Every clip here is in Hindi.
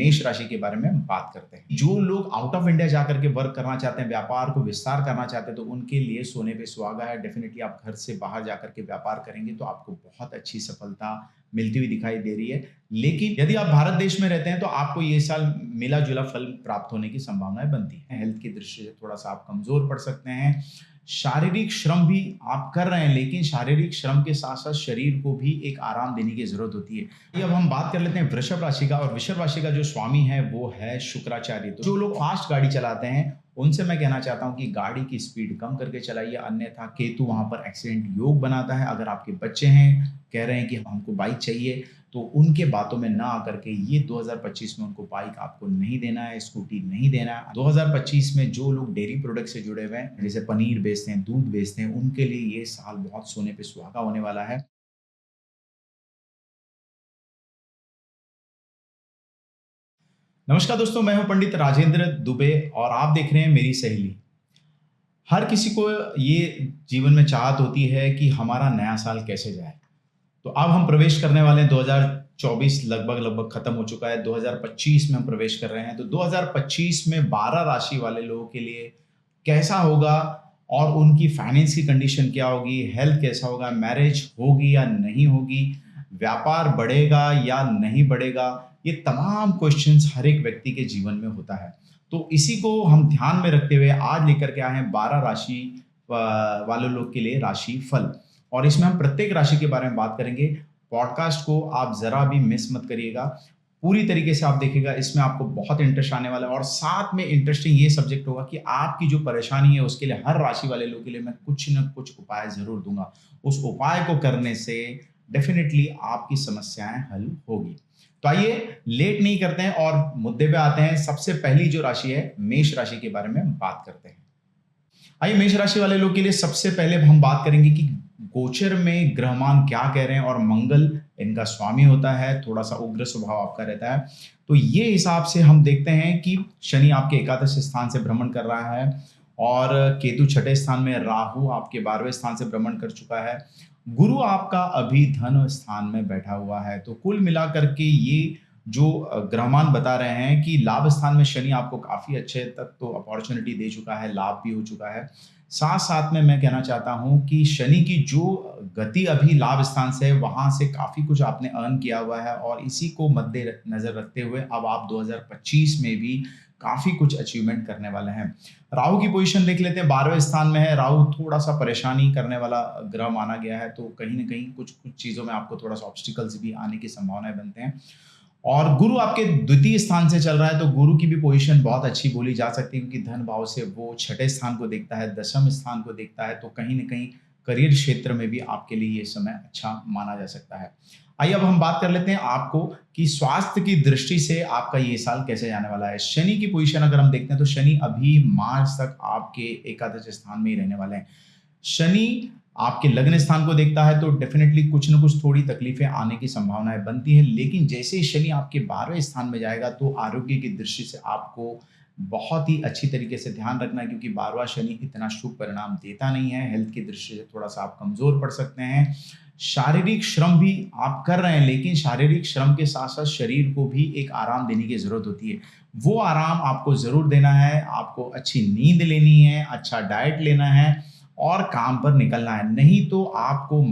मेष राशि के बारे में हम बात करते हैं। जो लोग आउट ऑफ इंडिया जाकर के वर्क करना चाहते हैं, व्यापार को विस्तार करना चाहते हैं, तो उनके लिए सोने पे सुहागा है। डेफिनिटली आप घर से बाहर जाकर के व्यापार करेंगे तो आपको बहुत अच्छी सफलता मिलती हुई दिखाई दे रही है। लेकिन यदि आप भारत देश में रहते हैं तो आपको ये साल मिला-जुला फल प्राप्त होने की संभावनाएँ बनती हैं। हेल्थ की दृष्टि से थोड़ा-सा आप कमज़ोर पड़ सकते हैं। शारीरिक श्रम भी आप कर रहे हैं, लेकिन शारीरिक श्रम के साथ-साथ शरीर को भी एक आराम देने की ज़रूरत होती है। ये अब हम बात कर लेते हैं वृषभ राशि का, और वृषभ राशि का जो स्वामी है वो है शुक्राचार्य। तो जो लोग फास्ट गाड़ी चलाते हैं उनसे मैं कहना चाहता हूँ कि गाड़ी की स्पीड कम करके चलाइए, अन्यथा केतु वहाँ पर एक्सीडेंट योग बनाता है। अगर आपके बच्चे हैं, कह रहे हैं कि हमको बाइक चाहिए, तो उनके बातों में ना आकर के ये 2025 में उनको बाइक आपको नहीं देना है, स्कूटी नहीं देना है। 2025 में जो लोग डेयरी प्रोडक्ट से जुड़े हुए हैं, जैसे पनीर बेचते हैं, दूध बेचते हैं, उनके लिए ये साल बहुत सोने पे सुहागा होने वाला है। नमस्कार दोस्तों, मैं हूं पंडित राजेंद्र दुबे और आप देख रहे हैं मेरी सहेली। हर किसी को ये जीवन में चाहत होती है कि हमारा नया साल कैसे जाए। तो अब हम प्रवेश करने वाले हैं 2024, लगभग खत्म हो चुका है, 2025 में हम प्रवेश कर रहे हैं। तो 2025 में 12 राशि वाले लोगों के लिए कैसा होगा और उनकी फाइनेंस की कंडीशन क्या होगी, हेल्थ कैसा होगा, मैरिज होगी या नहीं होगी, व्यापार बढ़ेगा या नहीं बढ़ेगा, ये तमाम क्वेश्चंस हर एक व्यक्ति के जीवन में होता है। तो इसी को हम ध्यान में रखते हुए आज लेकर के आए हैं 12 राशि वाले लोग के लिए राशि फल, और इसमें हम प्रत्येक राशि के बारे में बात करेंगे। पॉडकास्ट को आप जरा भी मिस मत करिएगा, पूरी तरीके से आप देखिएगा, इसमें आपको बहुत इंटरेस्ट आने वाला है। और साथ में इंटरेस्टिंग ये सब्जेक्ट होगा कि आपकी जो परेशानी है उसके लिए हर राशि वाले लोगों के लिए मैं कुछ न कुछ उपाय जरूर दूंगा। उस उपाय को करने से डेफिनेटली आपकी समस्याएं हल होगी। तो आइए लेट नहीं करते हैं और मुद्दे पे आते हैं। सबसे पहली जो राशि है मेष राशि के बारे में हम बात करते हैं। आइए मेष राशि वाले लोग के लिए सबसे पहले हम बात करेंगे कि गोचर में ग्रहमान क्या कह रहे हैं, और मंगल इनका स्वामी होता है, थोड़ा सा उग्र स्वभाव आपका रहता है। तो ये हिसाब से हम देखते हैं कि शनि आपके एकादश स्थान से भ्रमण कर रहा है, और केतु छठे स्थान में, राहु आपके 12वें स्थान से भ्रमण कर चुका है, गुरु आपका अभी धन स्थान में बैठा हुआ है। तो कुल मिलाकर के ये जो ग्रहमान बता रहे हैं कि लाभ स्थान में शनि आपको काफी अच्छे तक तो अपॉर्चुनिटी दे चुका है, लाभ भी हो चुका है। साथ साथ में मैं कहना चाहता हूं कि शनि की जो गति अभी लाभ स्थान से है, वहां से काफी कुछ आपने अर्न किया हुआ है, और इसी को मद्देनजर रखते हुए अब आप 2025 में भी काफी कुछ अचीवमेंट करने वाले हैं। राहु की पोजीशन देख लेते हैं, 12वें स्थान में है। राहु थोड़ा सा परेशानी करने वाला ग्रह माना गया है, तो कहीं ना कहीं कुछ कुछ चीजों में आपको थोड़ा सा ऑब्स्टिकल्स भी आने की संभावनाएं बनते हैं। और गुरु आपके द्वितीय स्थान से चल रहा है, तो गुरु की भी पोजीशन बहुत अच्छी बोली जा सकती है, क्योंकि धन भाव से वो छठे स्थान को देखता है, दशम स्थान को देखता है। तो कहीं ना कहीं करियर क्षेत्र में भी आपके लिए ये समय अच्छा माना जा सकता है। आइए अब हम बात कर लेते हैं आपको कि स्वास्थ्य की दृष्टि से आपका ये साल कैसे जाने वाला है। शनि की पोजीशन अगर हम देखते हैं तो शनि अभी मार्च तक आपके एकादश स्थान में ही रहने वाले हैं। शनि आपके लग्न स्थान को देखता है, तो डेफिनेटली कुछ न कुछ थोड़ी तकलीफें आने की संभावनाएं बनती है। लेकिन जैसे ही शनि आपके 12वें स्थान में जाएगा तो आरोग्य की दृष्टि से आपको बहुत ही अच्छी तरीके से ध्यान रखना है, क्योंकि 12वां शनि इतना शुभ परिणाम देता नहीं है। हेल्थ की दृष्टि से थोड़ा सा आप कमजोर पड़ सकते हैं। शारीरिक श्रम भी आप कर रहे हैं, लेकिन शारीरिक श्रम के साथ साथ शरीर को भी एक आराम देने की जरूरत होती है। वो आराम आपको जरूर देना है। आपको अच्छी नींद लेनी है, अच्छा डाइट लेना है, और काम पर निकलना है। नहीं तो आपको,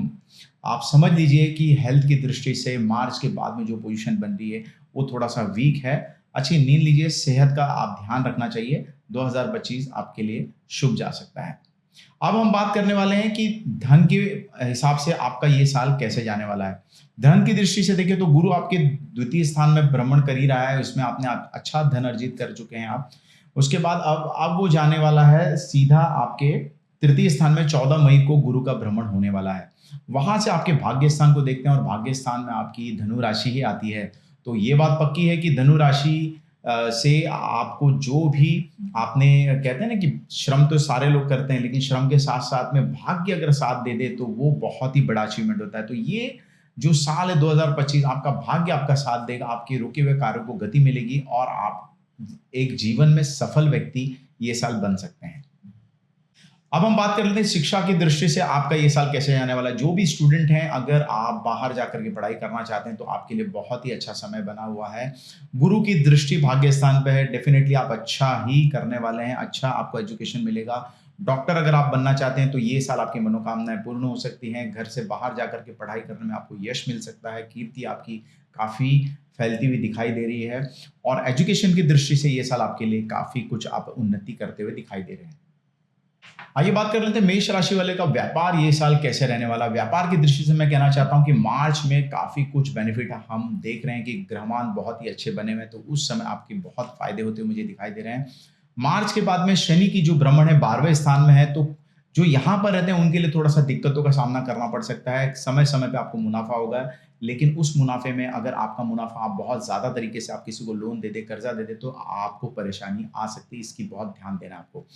आप समझ लीजिए कि हेल्थ की दृष्टि से मार्च के बाद में जो पोजीशन बन रही है वो थोड़ा सा वीक है। अच्छी नींद लीजिए, सेहत का आप ध्यान रखना चाहिए। 2025 आपके लिए शुभ जा सकता है। अब हम बात करने वाले हैं कि धन के हिसाब से आपका ये साल कैसे जाने वाला है। धन की दृष्टि से देखिए तो गुरु आपके द्वितीय स्थान में भ्रमण कर ही रहा है, उसमें आपने अच्छा धन अर्जित कर चुके हैं आप। उसके बाद अब वो जाने वाला है सीधा आपके तृतीय स्थान में। 14 मई को गुरु का भ्रमण होने वाला है। वहां से आपके भाग्य स्थान को देखते हैं, और भाग्य स्थान में आपकी धनु राशि ही आती है। तो ये बात पक्की है कि धनु राशि से आपको जो भी आपने, कहते हैं ना कि श्रम तो सारे लोग करते हैं, लेकिन श्रम के साथ साथ में भाग्य अगर साथ दे दे तो वो बहुत ही बड़ा अचीवमेंट होता है। तो ये जो साल है 2025, आपका भाग्य आपका साथ देगा, आपके रुके हुए कार्यों को गति मिलेगी, और आप एक जीवन में सफल व्यक्ति ये साल बन सकते हैं। अब हम बात कर लेते हैं शिक्षा की दृष्टि से आपका ये साल कैसे जाने वाला है। जो भी स्टूडेंट हैं, अगर आप बाहर जाकर के पढ़ाई करना चाहते हैं तो आपके लिए बहुत ही अच्छा समय बना हुआ है। गुरु की दृष्टि भाग्य स्थान पे है, डेफिनिटली आप अच्छा ही करने वाले हैं, अच्छा आपको एजुकेशन मिलेगा। डॉक्टर अगर आप बनना चाहते हैं तो ये साल आपकी मनोकामनाएं पूर्ण हो सकती हैं। घर से बाहर जाकर के पढ़ाई करने में आपको यश मिल सकता है, कीर्ति आपकी काफ़ी फैलती हुई दिखाई दे रही है और एजुकेशन की दृष्टि से ये साल आपके लिए काफ़ी कुछ आप उन्नति करते हुए दिखाई दे रहे हैं। आइए बात कर लेते हैं मेष राशि वाले का व्यापार ये साल कैसे रहने वाला। व्यापार की दृष्टि से मैं कहना चाहता हूं कि मार्च में काफी कुछ बेनिफिट हम देख रहे हैं कि ग्रहमान बहुत ही अच्छे बने हुए हैं, तो उस समय आपके बहुत फायदे होते हुए मुझे दिखाई दे रहे हैं। मार्च के बाद में शनि की जो भ्रमण है 12वें स्थान में है, तो जो यहाँ पर रहते हैं उनके लिए थोड़ा सा दिक्कतों का सामना करना पड़ सकता है। समय समय पे आपको मुनाफा होगा, लेकिन उस मुनाफे में अगर आपका मुनाफा आप बहुत ज्यादा तरीके से आप किसी को लोन दे दे, कर्जा दे दे, तो आपको परेशानी आ सकती है। इसकी बहुत ध्यान देना आपको।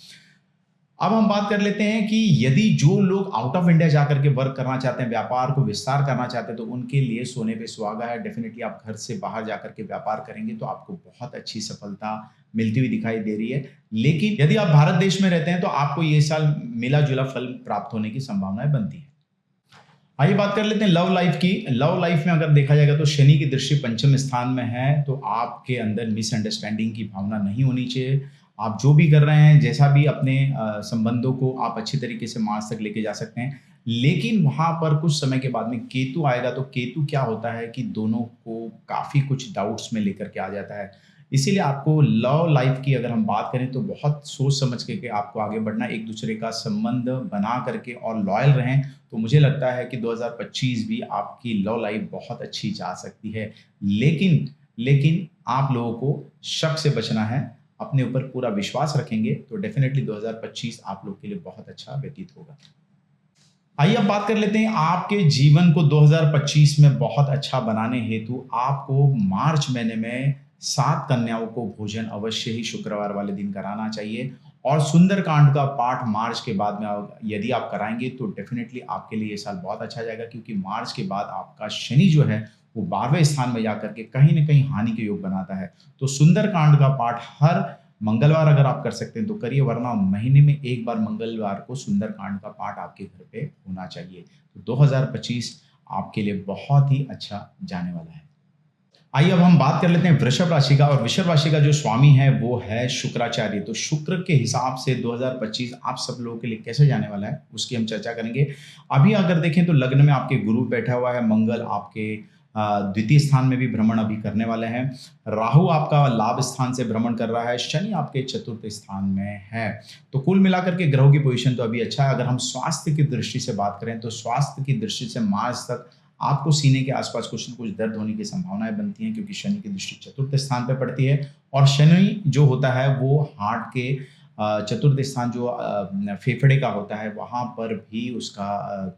अब हम बात कर लेते हैं कि यदि जो लोग आउट ऑफ इंडिया जाकर के वर्क करना चाहते हैं, व्यापार को विस्तार करना चाहते हैं, तो उनके लिए सोने पे सुहागा है। डेफिनिटली आप घर से बाहर जाकर के व्यापार करेंगे तो आपको बहुत अच्छी सफलता मिलती हुई दिखाई दे रही है। लेकिन यदि आप भारत देश में रहते हैं तो आपको ये साल मिला-जुला फल प्राप्त होने की संभावनाएं बनती है। आइए बात कर लेते हैं लव लाइफ की। लव लाइफ में अगर देखा जाएगा तो शनि की दृष्टि पंचम स्थान में है, तो आपके अंदर मिसअंडरस्टैंडिंग की भावना नहीं होनी चाहिए। आप जो भी कर रहे हैं, जैसा भी अपने संबंधों को आप अच्छी तरीके से मार्च तक लेके जा सकते हैं। लेकिन वहाँ पर कुछ समय के बाद में केतु आएगा, तो केतु क्या होता है कि दोनों को काफ़ी कुछ डाउट्स में लेकर के आ जाता है। इसीलिए आपको लव लाइफ की अगर हम बात करें तो बहुत सोच समझ के आपको आगे बढ़ना है, एक दूसरे का संबंध बना करके और लॉयल रहें। तो मुझे लगता है कि 2025 भी आपकी लव लाइफ बहुत अच्छी जा सकती है। लेकिन लेकिन आप लोगों को शक से बचना है, अपने ऊपर पूरा विश्वास रखेंगे तो डेफिनेटली 2025 आप लोग के लिए बहुत अच्छा व्यतीत होगा। आइए अब बात कर लेते हैं आपके जीवन को 2025 में बहुत अच्छा बनाने हेतु आपको मार्च महीने में 7 कन्याओं को भोजन अवश्य ही शुक्रवार वाले दिन कराना चाहिए और सुंदरकांड का पाठ मार्च के बाद में यदि आप कराएंगे तो डेफिनेटली आपके लिए ये साल बहुत अच्छा जाएगा, क्योंकि मार्च के बाद आपका शनि जो है वो 12वें स्थान में जाकर के कहीं न कहीं हानि के योग बनाता है। तो सुंदरकांड का पाठ हर मंगलवार अगर आप कर सकते हैं तो करिए, वरना महीने में एक बार मंगलवार को सुंदरकांड का पाठ आपके घर पे होना चाहिए। तो 2025 आपके लिए बहुत ही अच्छा जाने वाला है। आइए अब हम बात कर लेते हैं वृषभ राशि का, और वृषभ राशि का जो स्वामी है वो है शुक्राचार्य। तो शुक्र के हिसाब से 2025 आप सब लोगों के लिए कैसे जाने वाला है उसकी हम चर्चा करेंगे। अभी अगर देखें तो लग्न में आपके गुरु बैठा हुआ है, मंगल आपके द्वितीय स्थान में भी भ्रमण अभी करने वाले हैं, राहु आपका लाभ स्थान से भ्रमण कर रहा है, शनि आपके चतुर्थ स्थान में है। तो कुल मिलाकर के ग्रहों की पोजीशन तो अभी अच्छा है। अगर हम स्वास्थ्य की दृष्टि से बात करें तो स्वास्थ्य की दृष्टि से मार्च तक आपको सीने के आसपास कुछ न कुछ दर्द होने की संभावनाएं बनती हैं, क्योंकि शनि की दृष्टि चतुर्थ स्थान पर पड़ती है और शनि जो होता है वो हार्ट के चतुर्थ स्थान जो फेफड़े का होता है वहाँ पर भी उसका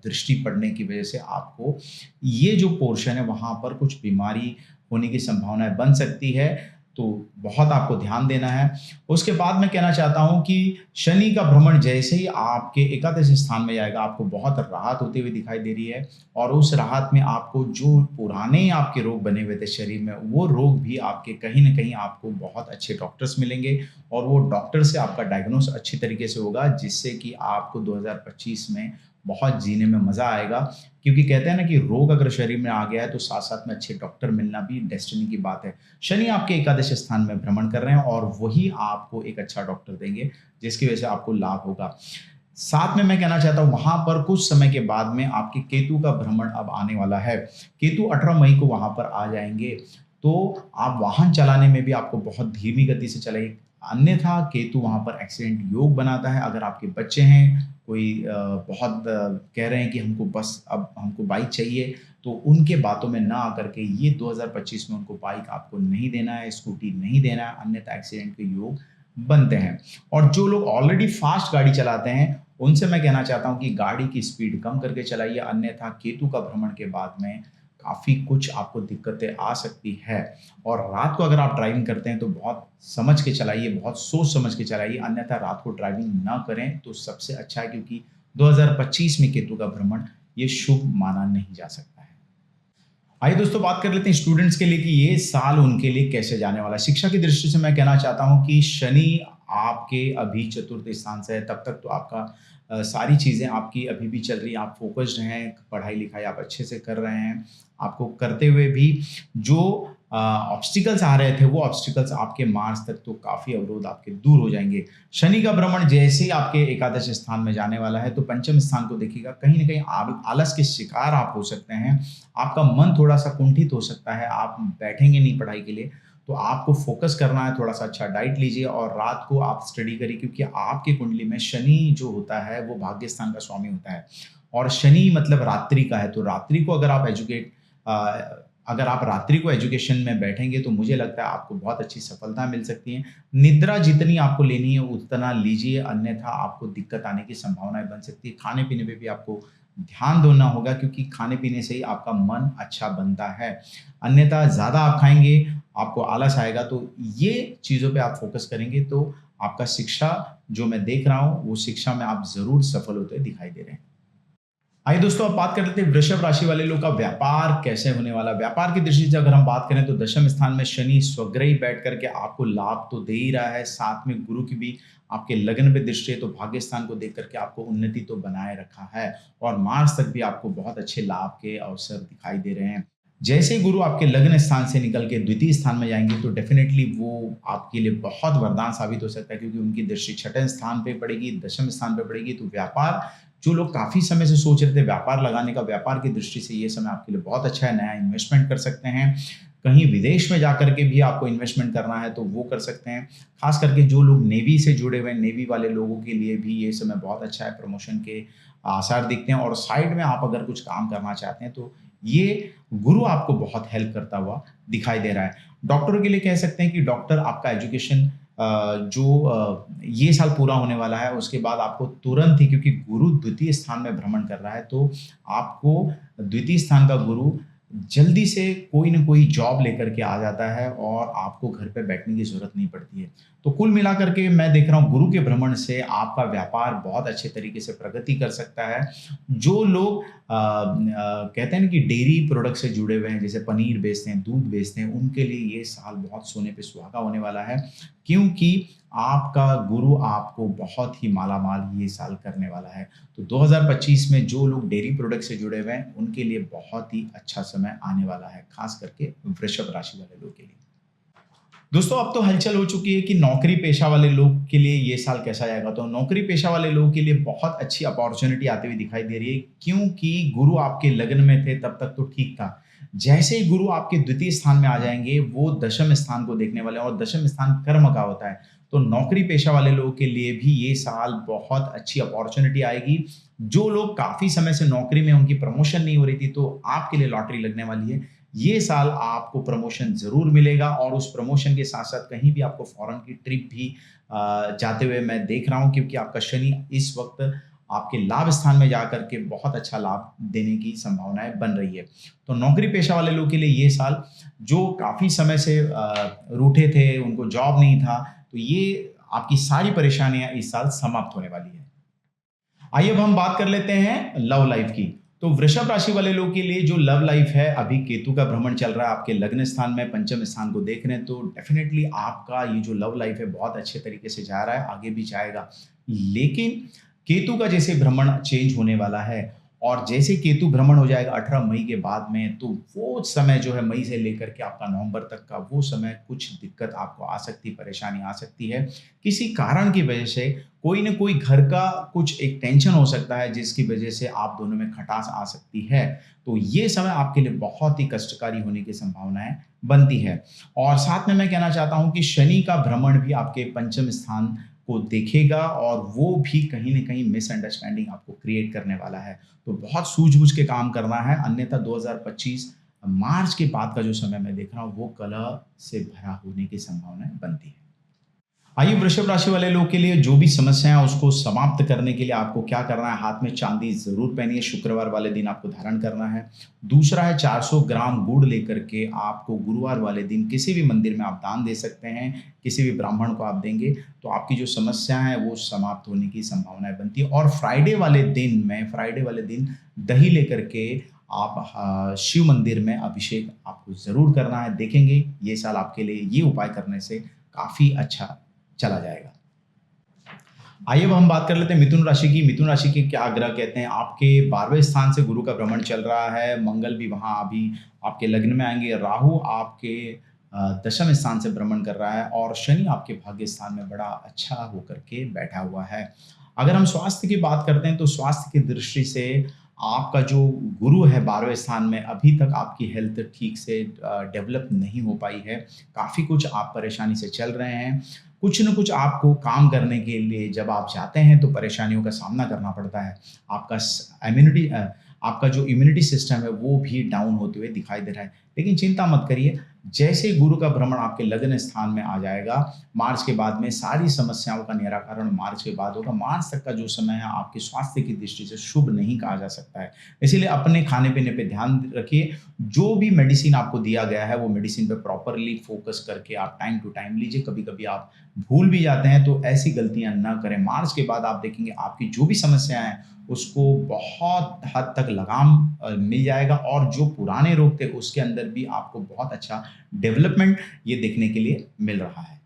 दृष्टि पड़ने की वजह से आपको ये जो पोर्शन है वहाँ पर कुछ बीमारी होने की संभावनाएं बन सकती है। तो बहुत आपको ध्यान देना है। उसके बाद मैं कहना चाहता हूँ कि शनि का भ्रमण जैसे ही आपके एकादश स्थान में जाएगा आपको बहुत राहत होती हुई दिखाई दे रही है, और उस राहत में आपको जो पुराने आपके रोग बने हुए थे शरीर में वो रोग भी आपके कहीं न कहीं आपको बहुत अच्छे डॉक्टर्स मिलेंगे और वो डॉक्टर से आपका डायग्नोस अच्छी तरीके से होगा, जिससे कि आपको 2025 में बहुत जीने में मज़ा आएगा। क्योंकि कहते हैं ना कि रोग अगर शरीर में आ गया है तो साथ-साथ में अच्छे डॉक्टर मिलना भी डेस्टिनी की बात है। शनि आपके एकादश स्थान में भ्रमण कर रहे हैं और वही आपको एक अच्छा डॉक्टर देंगे, जिसकी वजह से आपको लाभ होगा। साथ में मैं कहना चाहता हूँ वहाँ पर कुछ समय के बाद में आपके केतु का भ्रमण अब आने वाला है। केतु 18 मई को वहाँ पर आ जाएँगे, तो आप वाहन चलाने में भी आपको बहुत धीमी गति से चलाइए। अन्यथा केतु वहाँ पर एक्सीडेंट योग बनाता है। अगर आपके बच्चे हैं, कोई बहुत कह रहे हैं कि हमको बस अब हमको बाइक चाहिए, तो उनके बातों में ना आकर के ये 2025 में उनको बाइक आपको नहीं देना है, स्कूटी नहीं देना है, अन्यथा एक्सीडेंट के योग बनते हैं। और जो लोग ऑलरेडी फास्ट गाड़ी चलाते हैं उनसे मैं कहना चाहता हूँ कि गाड़ी की स्पीड कम करके चलाइए, अन्यथा केतु का भ्रमण के बाद में काफ़ी कुछ आपको दिक्कतें आ सकती है। और रात को अगर आप ड्राइविंग करते हैं तो बहुत समझ के चलाइए, बहुत सोच समझ के चलाइए, अन्यथा रात को ड्राइविंग ना करें तो सबसे अच्छा है, क्योंकि 2025 में केतु का भ्रमण ये शुभ माना नहीं जा सकता है। आइए दोस्तों बात कर लेते हैं स्टूडेंट्स के लिए कि ये साल उनके लिए कैसे जाने वाला है। शिक्षा की दृष्टि से मैं कहना चाहता हूँ कि शनि आपके अभी चतुर्थ स्थान से है, तब तक तो आपका सारी चीज़ें आपकी अभी भी चल रही हैं, आप फ़ोकस्ड हैं, पढ़ाई-लिखाई आप अच्छे से कर रहे हैं। आपको करते हुए भी जो ऑब्स्टिकल्स आ रहे थे, वो ऑब्स्टिकल्स आपके मार्च तक तो काफ़ी अवरोध आपके दूर हो जाएँगे। शनि का भ्रमण जैसे ही आपके एकादश स्थान में जाने वाला है, तो पंचम स्थान को देखिएगा, कहीं न कहीं आलस के शिकार आप हो सकते हैं। आपका मन थोड़ा-सा कुंठित हो सकता है, आप बैठेंगे नहीं पढ़ाई के लिए, तो आपको फ़ोकस करना है, थोड़ा-सा अच्छा डाइट लीजिए और रात को आप स्टडी करिए, क्योंकि आपकी कुंडली में शनि जो होता है, वो भाग्य स्थान का स्वामी होता है और शनि मतलब रात्रि का है, तो रात्रि को अगर आप रात्रि को एजुकेशन में बैठेंगे, तो मुझे लगता है आपको बहुत अच्छी सफलता मिल सकती है। निद्रा जितनी आपको लेनी है उतना लीजिए, अन्यथा आपको दिक्कत आने की संभावनाएँ बन सकती है। खाने-पीने पे भी आपको ध्यान देना होगा, क्योंकि खाने-पीने से ही आपका मन अच्छा बनता है। अन्यथा ज़्यादा आप खाएँगे, आपको आलस आएगा, तो ये चीज़ों पे आप फ़ोकस करेंगे तो आपका शिक्षा जो मैं देख रहा हूँ, वो शिक्षा में आप ज़रूर सफल होते दिखाई दे रहे हैं। आइए दोस्तों, अब बात कर लेते हैं वृषभ राशि वाले लोग का व्यापार कैसे होने वाला है। व्यापार की दृष्टि से अगर हम बात करें, तो दशम स्थान में शनि स्वग्रही बैठ करके आपको लाभ तो दे ही रहा है, साथ में गुरु की भी आपके लग्न पे दृष्टि है, तो भाग्य स्थान को देख करके आपको उन्नति तो बनाए रखा है और मार्च तक भी आपको बहुत अच्छे लाभ के अवसर दिखाई दे रहे हैं। जैसे ही गुरु आपके लग्न स्थान से निकल के द्वितीय स्थान में जाएंगे, तो डेफिनेटली वो आपके लिए बहुत वरदान साबित हो सकता है, क्योंकि उनकी दृष्टि छठे स्थान पे पड़ेगी, दशम स्थान पे पड़ेगी, तो व्यापार जो लोग काफ़ी समय से सोच रहे थे व्यापार लगाने का, व्यापार की दृष्टि से ये समय आपके लिए बहुत अच्छा है, नया इन्वेस्टमेंट कर सकते हैं। कहीं विदेश में जाकर के भी आपको इन्वेस्टमेंट करना है, तो वो कर सकते हैं। ख़ास करके जो लोग नेवी से जुड़े हुए हैं, नेवी वाले लोगों के लिए भी ये समय बहुत अच्छा है, प्रमोशन के आसार दिखते हैं और साइड में आप अगर कुछ काम करना चाहते हैं, तो ये गुरु आपको बहुत हेल्प करता हुआ दिखाई दे रहा है। डॉक्टरों के लिए कह सकते हैं कि डॉक्टर आपका एजुकेशन ये साल पूरा होने वाला है, उसके बाद आपको तुरंत ही, क्योंकि गुरु द्वितीय स्थान में भ्रमण कर रहा है, तो आपको द्वितीय स्थान का गुरु जल्दी से कोई न कोई जॉब लेकर के आ जाता है और आपको घर पे बैठने की ज़रूरत नहीं पड़ती है। तो कुल मिलाकर के मैं देख रहा हूँ, गुरु के भ्रमण से आपका व्यापार बहुत अच्छे तरीके से प्रगति कर सकता है। जो लोग कहते हैं ना कि डेयरी प्रोडक्ट से जुड़े हुए हैं, जैसे पनीर बेचते हैं, दूध बेचते हैं, उनके लिए ये साल बहुत सोने पे सुहागा होने वाला है, क्योंकि आपका गुरु आपको बहुत ही मालामाल ये साल करने वाला है। तो 2025 में जो लोग डेयरी प्रोडक्ट से जुड़े हुए हैं, उनके लिए बहुत ही अच्छा समय आने वाला है, खास करके वृषभ राशि वाले लोग के लिए। दोस्तों, अब तो हलचल हो चुकी है कि नौकरी पेशा वाले लोग के लिए ये साल कैसा जाएगा। तो नौकरी पेशा वाले लोगों के लिए बहुत अच्छी अपॉर्चुनिटी आती हुई दिखाई दे रही है, क्योंकि गुरु आपके लग्न में थे तब तक तो ठीक था। जैसे ही गुरु आपके द्वितीय स्थान में आ जाएंगे, वो दशम स्थान को देखने वाले हैं और दशम स्थान कर्म का होता है। तो नौकरी पेशा वाले लोगों के लिए भी ये साल बहुत अच्छी अपॉर्चुनिटी आएगी। जो लोग काफी समय से नौकरी में, उनकी प्रमोशन नहीं हो रही थी, तो आपके लिए लॉटरी लगने वाली है। ये साल आपको प्रमोशन ज़रूर मिलेगा और उस प्रमोशन के साथ-साथ कहीं भी आपको फ़ॉरेन की ट्रिप भी जाते हुए मैं देख रहा हूँ, क्योंकि आपका शनि इस वक़्त आपके लाभ स्थान में जाकर के बहुत अच्छा लाभ देने की संभावनाएँ बन रही है। तो नौकरी पेशा वाले लोगों के लिए ये साल, जो काफ़ी समय से रूठे थे, उनको जॉब नहीं था, तो ये आपकी सारी परेशानियाँ इस साल समाप्त होने वाली है। आइए अब हम बात कर लेते हैं लव लाइफ की। तो वृषभ राशि वाले लोग के लिए जो लव लाइफ है, अभी केतु का भ्रमण चल रहा है आपके लग्न स्थान में, पंचम स्थान को देख रहे हैं, तो डेफिनेटली आपका ये जो लव लाइफ है बहुत अच्छे तरीके से जा रहा है, आगे भी जाएगा। लेकिन केतु का जैसे भ्रमण चेंज होने वाला है और जैसे केतु भ्रमण हो जाएगा 18 मई के बाद में, तो वो समय जो है मई से लेकर के आपका नवंबर तक का वो समय, कुछ दिक्कत आपको आ सकती, परेशानी आ सकती है। किसी कारण की वजह से कोई न कोई घर का कुछ एक टेंशन हो सकता है, जिसकी वजह से आप दोनों में खटास आ सकती है। तो ये समय आपके लिए बहुत ही कष्टकारी होने की संभावनाएँ बनती है। और साथ में मैं कहना चाहता हूँ कि शनि का भ्रमण भी आपके पंचम स्थान को देखेगा और वो भी कहीं न कहीं मिसअंडरस्टैंडिंग आपको क्रिएट करने वाला है। तो बहुत सूझ-बूझ के काम करना है, अन्यथा 2025 मार्च के बाद का जो समय मैं देख रहा हूँ, वो कलह से भरा होने की संभावनाएँ बनती है। आइए वृषभ राशि वाले लोग के लिए जो भी समस्या है उसको समाप्त करने के लिए आपको क्या करना है, हाथ में चांदी ज़रूर पहनिए, शुक्रवार वाले दिन आपको धारण करना है। दूसरा है 400 ग्राम गुड़ लेकर के आपको गुरुवार वाले दिन किसी भी मंदिर में आप दान दे सकते हैं, किसी भी ब्राह्मण को आप देंगे, तो आपकी जो समस्या है वो समाप्त होने की संभावनाएँ बनती है। और फ्राइडे वाले दिन दही लेकर के आप शिव मंदिर में अभिषेक आपको ज़रूर करना है। देखेंगे ये साल आपके लिए ये उपाय करने से काफ़ी अच्छा चला जाएगा। आइए अब हम बात कर लेते हैं मिथुन राशि की। मिथुन राशि के क्या ग्रह कहते हैं? आपके 12वें स्थान से गुरु का भ्रमण चल रहा है, मंगल भी वहाँ अभी आपके लग्न में आएँगे, राहु आपके 10वें स्थान से भ्रमण कर रहा है और शनि आपके भाग्य स्थान में बड़ा अच्छा होकर के बैठा हुआ है। अगर हम स्वास्थ्य की बात करते हैं तो स्वास्थ्य की दृष्टि से आपका जो गुरु है 12वें स्थान में, अभी तक आपकी हेल्थ ठीक से डेवलप नहीं हो पाई है। काफ़ी कुछ आप परेशानी से चल रहे हैं। कुछ न कुछ आपको काम करने के लिए जब आप जाते हैं तो परेशानियों का सामना करना पड़ता है। आपका आपका जो इम्यूनिटी सिस्टम है वो भी डाउन होते हुए दिखाई दे रहा है। लेकिन चिंता मत करिए, जैसे ही गुरु का भ्रमण आपके लग्न स्थान में आ जाएगा, मार्च के बाद में सारी समस्याओं का निराकरण मार्च के बाद होगा। मार्च तक का जो समय है आपके स्वास्थ्य की दृष्टि से शुभ नहीं कहा जा सकता है। इसीलिए अपने खाने-पीने पे ध्यान रखिए। जो भी मेडिसिन आपको दिया गया है वो मेडिसिन पे प्रॉपरली फ़ोकस करके आप टाइम टू टाइम लीजिए। कभी-कभी आप भूल भी जाते हैं तो ऐसी गलतियाँ ना करें। मार्च के बाद आप देखेंगे आपकी जो भी समस्याएँ हैं उसको बहुत हद तक लगाम मिल जाएगा और जो पुराने रोग थे उसके अंदर भी आपको बहुत अच्छा डेवलपमेंट ये देखने के लिए मिल रहा है।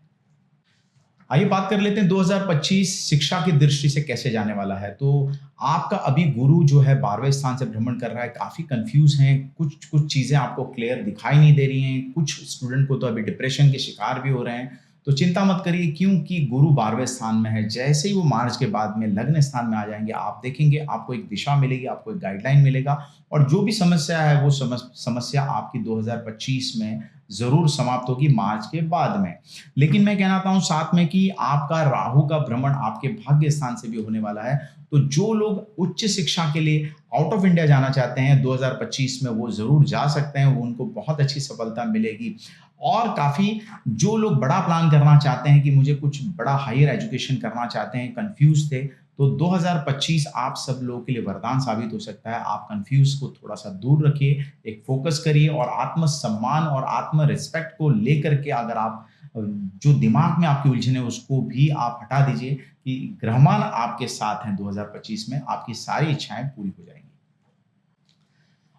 आइए बात कर लेते हैं 2025 शिक्षा की दृष्टि से कैसे जाने वाला है। तो आपका अभी गुरु जो है 12वें स्थान से भ्रमण कर रहा है, काफ़ी कन्फ्यूज़ हैं, कुछ चीज़ें आपको क्लियर दिखाई नहीं दे रही हैं, कुछ स्टूडेंट को तो अभी डिप्रेशन के शिकार भी हो रहे हैं। तो चिंता मत करिए क्योंकि गुरु 12वें स्थान में है, जैसे ही वो मार्च के बाद में लग्न स्थान में आ जाएँगे, आप देखेंगे आपको एक दिशा मिलेगी, आपको एक गाइडलाइन मिलेगा और जो भी समस्या है वो समस्या आपकी 2025 में ज़रूर समाप्त होगी मार्च के बाद में। लेकिन मैं कहना चाहता हूँ साथ में कि आपका राहु का भ्रमण आपके भाग्य स्थान से भी होने वाला है। तो जो लोग उच्च शिक्षा के लिए आउट ऑफ इंडिया जाना चाहते हैं 2025 में वो ज़रूर जा सकते हैं, वो उनको बहुत अच्छी सफलता मिलेगी। और काफ़ी जो लोग बड़ा प्लान करना चाहते हैं कि मुझे कुछ बड़ा हायर एजुकेशन करना चाहते हैं, कन्फ्यूज़ थे, तो 2025 आप सब लोगों के लिए वरदान साबित हो सकता है। आप कन्फ्यूज़ को थोड़ा-सा दूर रखिए, एक फ़ोकस करिए और आत्म-सम्मान और आत्म-रिस्पेक्ट को लेकर के अगर आप जो दिमाग में आपकी उलझन है उसको भी आप हटा दीजिए कि ग्रहमान आपके साथ हैं 2025 में, आपकी सारी इच्छाएँ पूरी हो जाएँगी।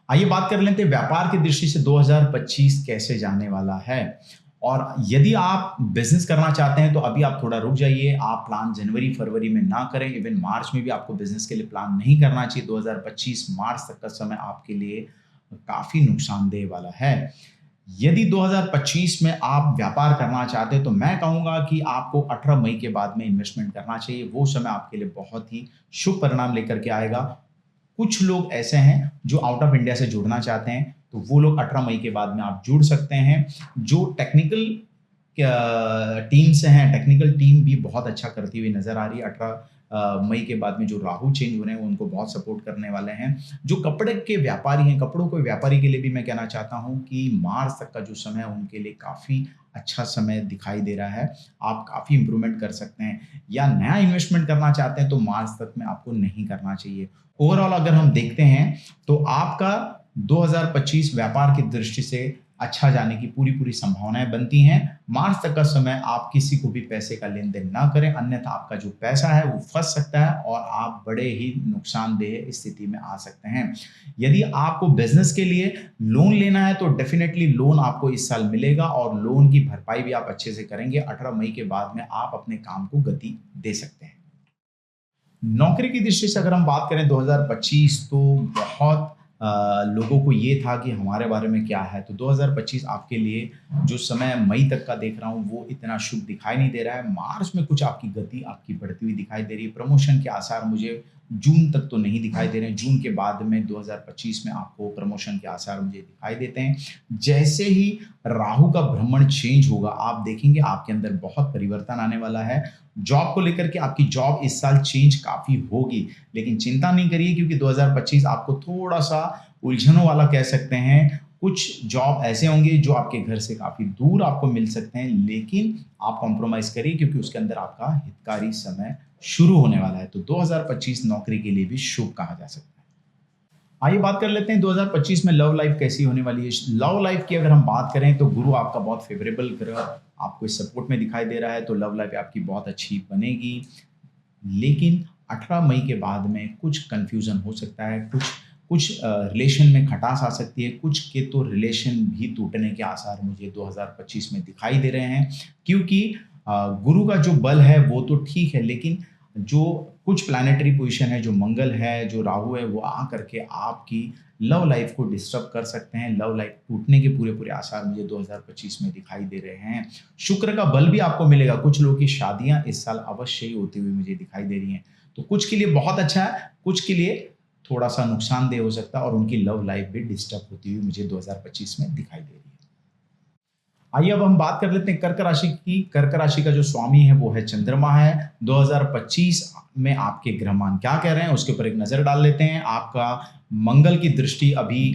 आइए बात कर लेते हैं व्यापार की दृष्टि से 2025 कैसे जाने वाला है। और यदि आप बिज़नेस करना चाहते हैं तो अभी आप थोड़ा रुक जाइए, आप प्लान जनवरी-फरवरी में ना करें, इवन मार्च में भी आपको बिज़नेस के लिए प्लान नहीं करना चाहिए। 2025 मार्च तक का समय आपके लिए काफ़ी नुकसानदेह वाला है। यदि 2025 में आप व्यापार करना चाहते हैं तो मैं कहूँगा कि आपको 18 मई के बाद में इन्वेस्टमेंट करना चाहिए, वो समय आपके लिए बहुत ही शुभ परिणाम लेकर के आएगा। कुछ लोग ऐसे हैं जो आउट ऑफ इंडिया से जुड़ना चाहते हैं, तो वो लोग 18 मई के बाद में आप जुड़ सकते हैं। जो टेक्निकल टीम से हैं, टेक्निकल टीम भी बहुत अच्छा करती हुई नज़र आ रही है। 18 मई के बाद में जो राहु चेंज हो रहे हैं, वो उनको बहुत सपोर्ट करने वाले हैं। जो कपड़े के व्यापारी हैं, कपड़ों के व्यापारी के लिए भी मैं कहना चाहता हूँ कि मार्च तक का जो समय है, उनके लिए काफ़ी अच्छा समय दिखाई दे रहा है। आप काफ़ी इम्प्रूवमेंट कर सकते हैं या नया इन्वेस्टमेंट करना चाहते हैं, तो मार्च तक में आपको नहीं करना चाहिए। ओवरऑल अगर हम देखते हैं, तो आपका 2025 व्यापार की दृष्टि से अच्छा जाने की पूरी-पूरी संभावनाएँ बनती हैं। मार्च तक का समय आप किसी को भी पैसे का लेन-देन ना करें, अन्यथा आपका जो पैसा है वो फँस सकता है और आप बड़े ही नुकसानदेह स्थिति में आ सकते हैं। यदि आपको बिज़नेस के लिए लोन लेना है तो डेफ़िनेटली लोन आपको इस साल मिलेगा और लोन की भरपाई भी आप अच्छे से करेंगे। 18 मई के बाद में आप अपने काम को गति दे सकते हैं। नौकरी की दृष्टि से अगर हम बात करें 2025 तो बहुत लोगों को ये था कि हमारे बारे में क्या है, तो 2025 आपके लिए जो समय मई तक का देख रहा हूँ वो इतना शुभ दिखाई नहीं दे रहा है। मार्च में कुछ आपकी गति आपकी बढ़ती हुई दिखाई दे रही है। प्रमोशन के आसार मुझे जून तक तो नहीं दिखाई दे रहे हैं। जून के बाद में 2025 में आपको प्रमोशन के आसार मुझे दिखाई देते हैं। जैसे ही राहु का भ्रमण चेंज होगा, आप देखेंगे आपके अंदर बहुत परिवर्तन आने वाला है। जॉब को लेकर के आपकी जॉब इस साल चेंज काफ़ी होगी, लेकिन चिंता नहीं करिए क्योंकि 2025 आपको थोड़ा-सा उलझनों वाला कह सकते हैं। कुछ जॉब ऐसे होंगे जो आपके घर से काफ़ी दूर आपको मिल सकते हैं, लेकिन आप कॉम्प्रोमाइज़ करिए क्योंकि उसके अंदर आपका हितकारी समय शुरू होने वाला है। तो 2025 नौकरी के लिए भी शुभ कहा जा सकता है। आइए बात कर लेते हैं 2025 में लव लाइफ कैसी होने वाली है। लव लाइफ की अगर हम बात करें तो गुरु आपका बहुत फेवरेबल ग्रह आपको इस सपोर्ट में दिखाई दे रहा है, तो लव लाइफ आपकी बहुत अच्छी बनेगी। लेकिन 18 मई के बाद में कुछ कन्फ्यूज़न हो सकता है, कुछ कुछ रिलेशन में खटास आ सकती है, कुछ के तो रिलेशन भी टूटने के आसार मुझे 2025 में दिखाई दे रहे हैं। क्योंकि गुरु का जो बल है वो तो ठीक है, लेकिन जो कुछ प्लैनेटरी पोजीशन है, जो मंगल है, जो राहु है, वो आ करके आपकी लव लाइफ को डिस्टर्ब कर सकते हैं। लव लाइफ टूटने के पूरे-पूरे आसार मुझे 2025 में दिखाई दे रहे हैं। शुक्र का बल भी आपको मिलेगा। कुछ लोगों की शादियाँ इस साल अवश्य ही होती हुई मुझे दिखाई दे रही हैं। तो कुछ के लिए बहुत अच्छा है, कुछ के लिए थोड़ा-सा नुकसानदेह हो सकता है और उनकी लव लाइफ भी डिस्टर्ब होती हुई मुझे 2025 में दिखाई दे रही है। आइए अब हम बात कर लेते हैं कर्क राशि की। कर्क राशि का जो स्वामी है वो है चंद्रमा है। 2025 में आपके ग्रहमान क्या कह रहे हैं उसके ऊपर एक नज़र डाल लेते हैं। आपका मंगल की दृष्टि अभी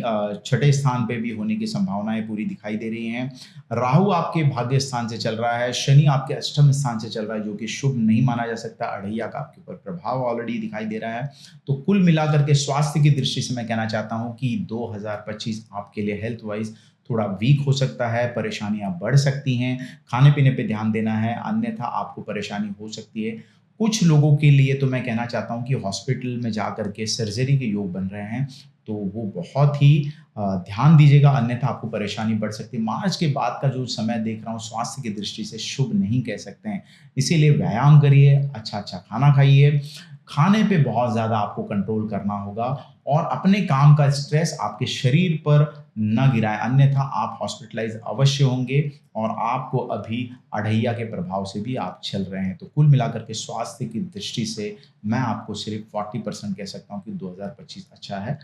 छठे स्थान पे भी होने की संभावनाएं पूरी दिखाई दे रही हैं। राहु आपके भाग्य स्थान से चल रहा है। शनि आपके अष्टम स्थान से चल रहा है जो कि शुभ नहीं माना जा सकता। अढ़ैया का आपके ऊपर प्रभाव ऑलरेडी दिखाई दे रहा है। तो कुल मिलाकर के स्वास्थ्य की दृष्टि से मैं कहना चाहता हूँ कि 2025 आपके लिए हेल्थ वाइज थोड़ा वीक हो सकता है, परेशानियाँ बढ़ सकती हैं, खाने-पीने पे ध्यान देना है, अन्यथा आपको परेशानी हो सकती है। कुछ लोगों के लिए तो मैं कहना चाहता हूँ कि हॉस्पिटल में जा कर के सर्जरी के योग बन रहे हैं, तो वो बहुत ही ध्यान दीजिएगा, अन्यथा आपको परेशानी बढ़ सकती है। मार्च के बाद का जो समय देख रहा हूँ स्वास्थ्य की दृष्टि से शुभ नहीं कह सकते हैं, इसीलिए व्यायाम करिए, अच्छा-अच्छा खाना खाइए, खाने पे बहुत ज़्यादा आपको कंट्रोल करना होगा और अपने काम का स्ट्रेस आपके शरीर पर ना गिराएँ, अन्यथा आप हॉस्पिटलाइज़ अवश्य होंगे और आपको अभी अढ़ैया के प्रभाव से भी आप चल रहे हैं। तो कुल मिलाकर के स्वास्थ्य की दृष्टि से मैं आपको सिर्फ़ 40% कह सकता हूँ कि 2025 अच्छा है।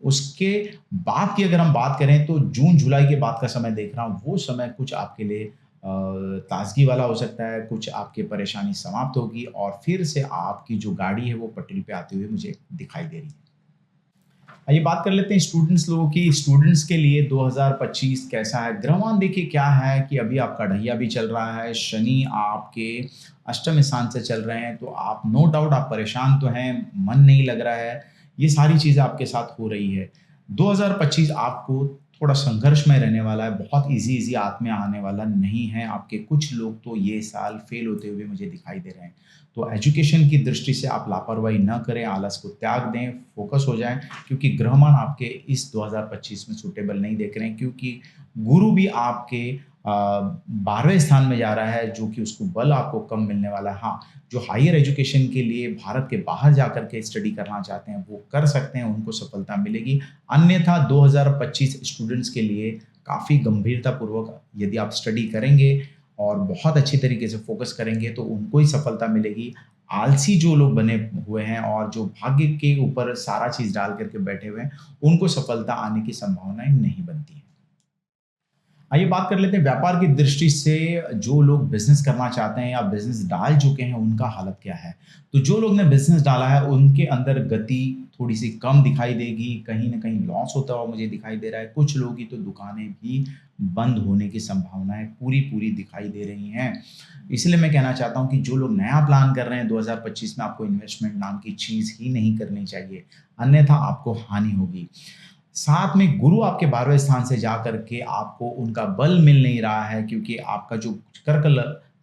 उसके बाद की अगर हम बात करें तो जून-जुलाई के बाद का समय देख रहा हूँ, वो समय कुछ आपके लिए ताज़गी वाला हो सकता है, कुछ आपकी परेशानी समाप्त होगी और फिर से आपकी जो गाड़ी है वो पटरी पे आते हुए मुझे दिखाई दे रही है। आइए बात कर लेते हैं स्टूडेंट्स लोगों की। स्टूडेंट्स के लिए 2025 कैसा है? ग्रहमान देखिए क्या है कि अभी आपका ढैया भी चल रहा है, शनि आपके अष्टम स्थान से चल रहे हैं, तो आप नो डाउट आप परेशान तो हैं, मन नहीं लग रहा है, ये सारी चीज़ें आपके साथ हो रही है। 2025 आपको थोड़ा संघर्षमय रहने वाला है, बहुत ईज़ी-ईज़ी हाथ में आने वाला नहीं है। आपके कुछ लोग तो ये साल फेल होते हुए मुझे दिखाई दे रहे हैं। तो एजुकेशन की दृष्टि से आप लापरवाही ना करें, आलस को त्याग दें, फ़ोकस हो जाएँ क्योंकि ग्रहमान आपके इस 2025 में सूटेबल नहीं देख रहे हैं क्योंकि गुरु भी आपके 12वें स्थान में जा रहा है जो कि उसको बल आपको कम मिलने वाला है। हाँ, जो हायर एजुकेशन के लिए भारत के बाहर जाकर के स्टडी करना चाहते हैं वो कर सकते हैं, उनको सफलता मिलेगी। अन्यथा 2025 स्टूडेंट्स के लिए काफ़ी गंभीरतापूर्वक यदि आप स्टडी करेंगे और बहुत अच्छी तरीके से फ़ोकस करेंगे तो उनको ही सफलता मिलेगी। आलसी जो लोग बने हुए हैं और जो भाग्य के ऊपर सारा चीज़ डाल कर के बैठे हुए हैं, उनको सफलता आने की संभावनाएँ नहीं बनती हैं। आइए बात कर लेते हैं व्यापार की दृष्टि से जो लोग बिज़नेस करना चाहते हैं या बिज़नेस डाल चुके हैं, उनका हालत क्या है? तो जो लोग ने बिज़नेस डाला है, उनके अंदर गति थोड़ी-सी कम दिखाई देगी, कहीं न कहीं लॉस होता हुआ मुझे दिखाई दे रहा है। कुछ लोगों की तो दुकानें भी बंद होने की संभावनाएँ पूरी-पूरी दिखाई दे रही हैं। इसलिए मैं कहना चाहता हूँ कि जो लोग नया प्लान कर रहे हैं 2025 में आपको इन्वेस्टमेंट नाम की चीज़ ही नहीं करनी चाहिए, अन्यथा आपको हानि होगी। साथ में गुरु आपके 12वें स्थान से जा कर के आपको उनका बल मिल नहीं रहा है क्योंकि आपका जो कर्क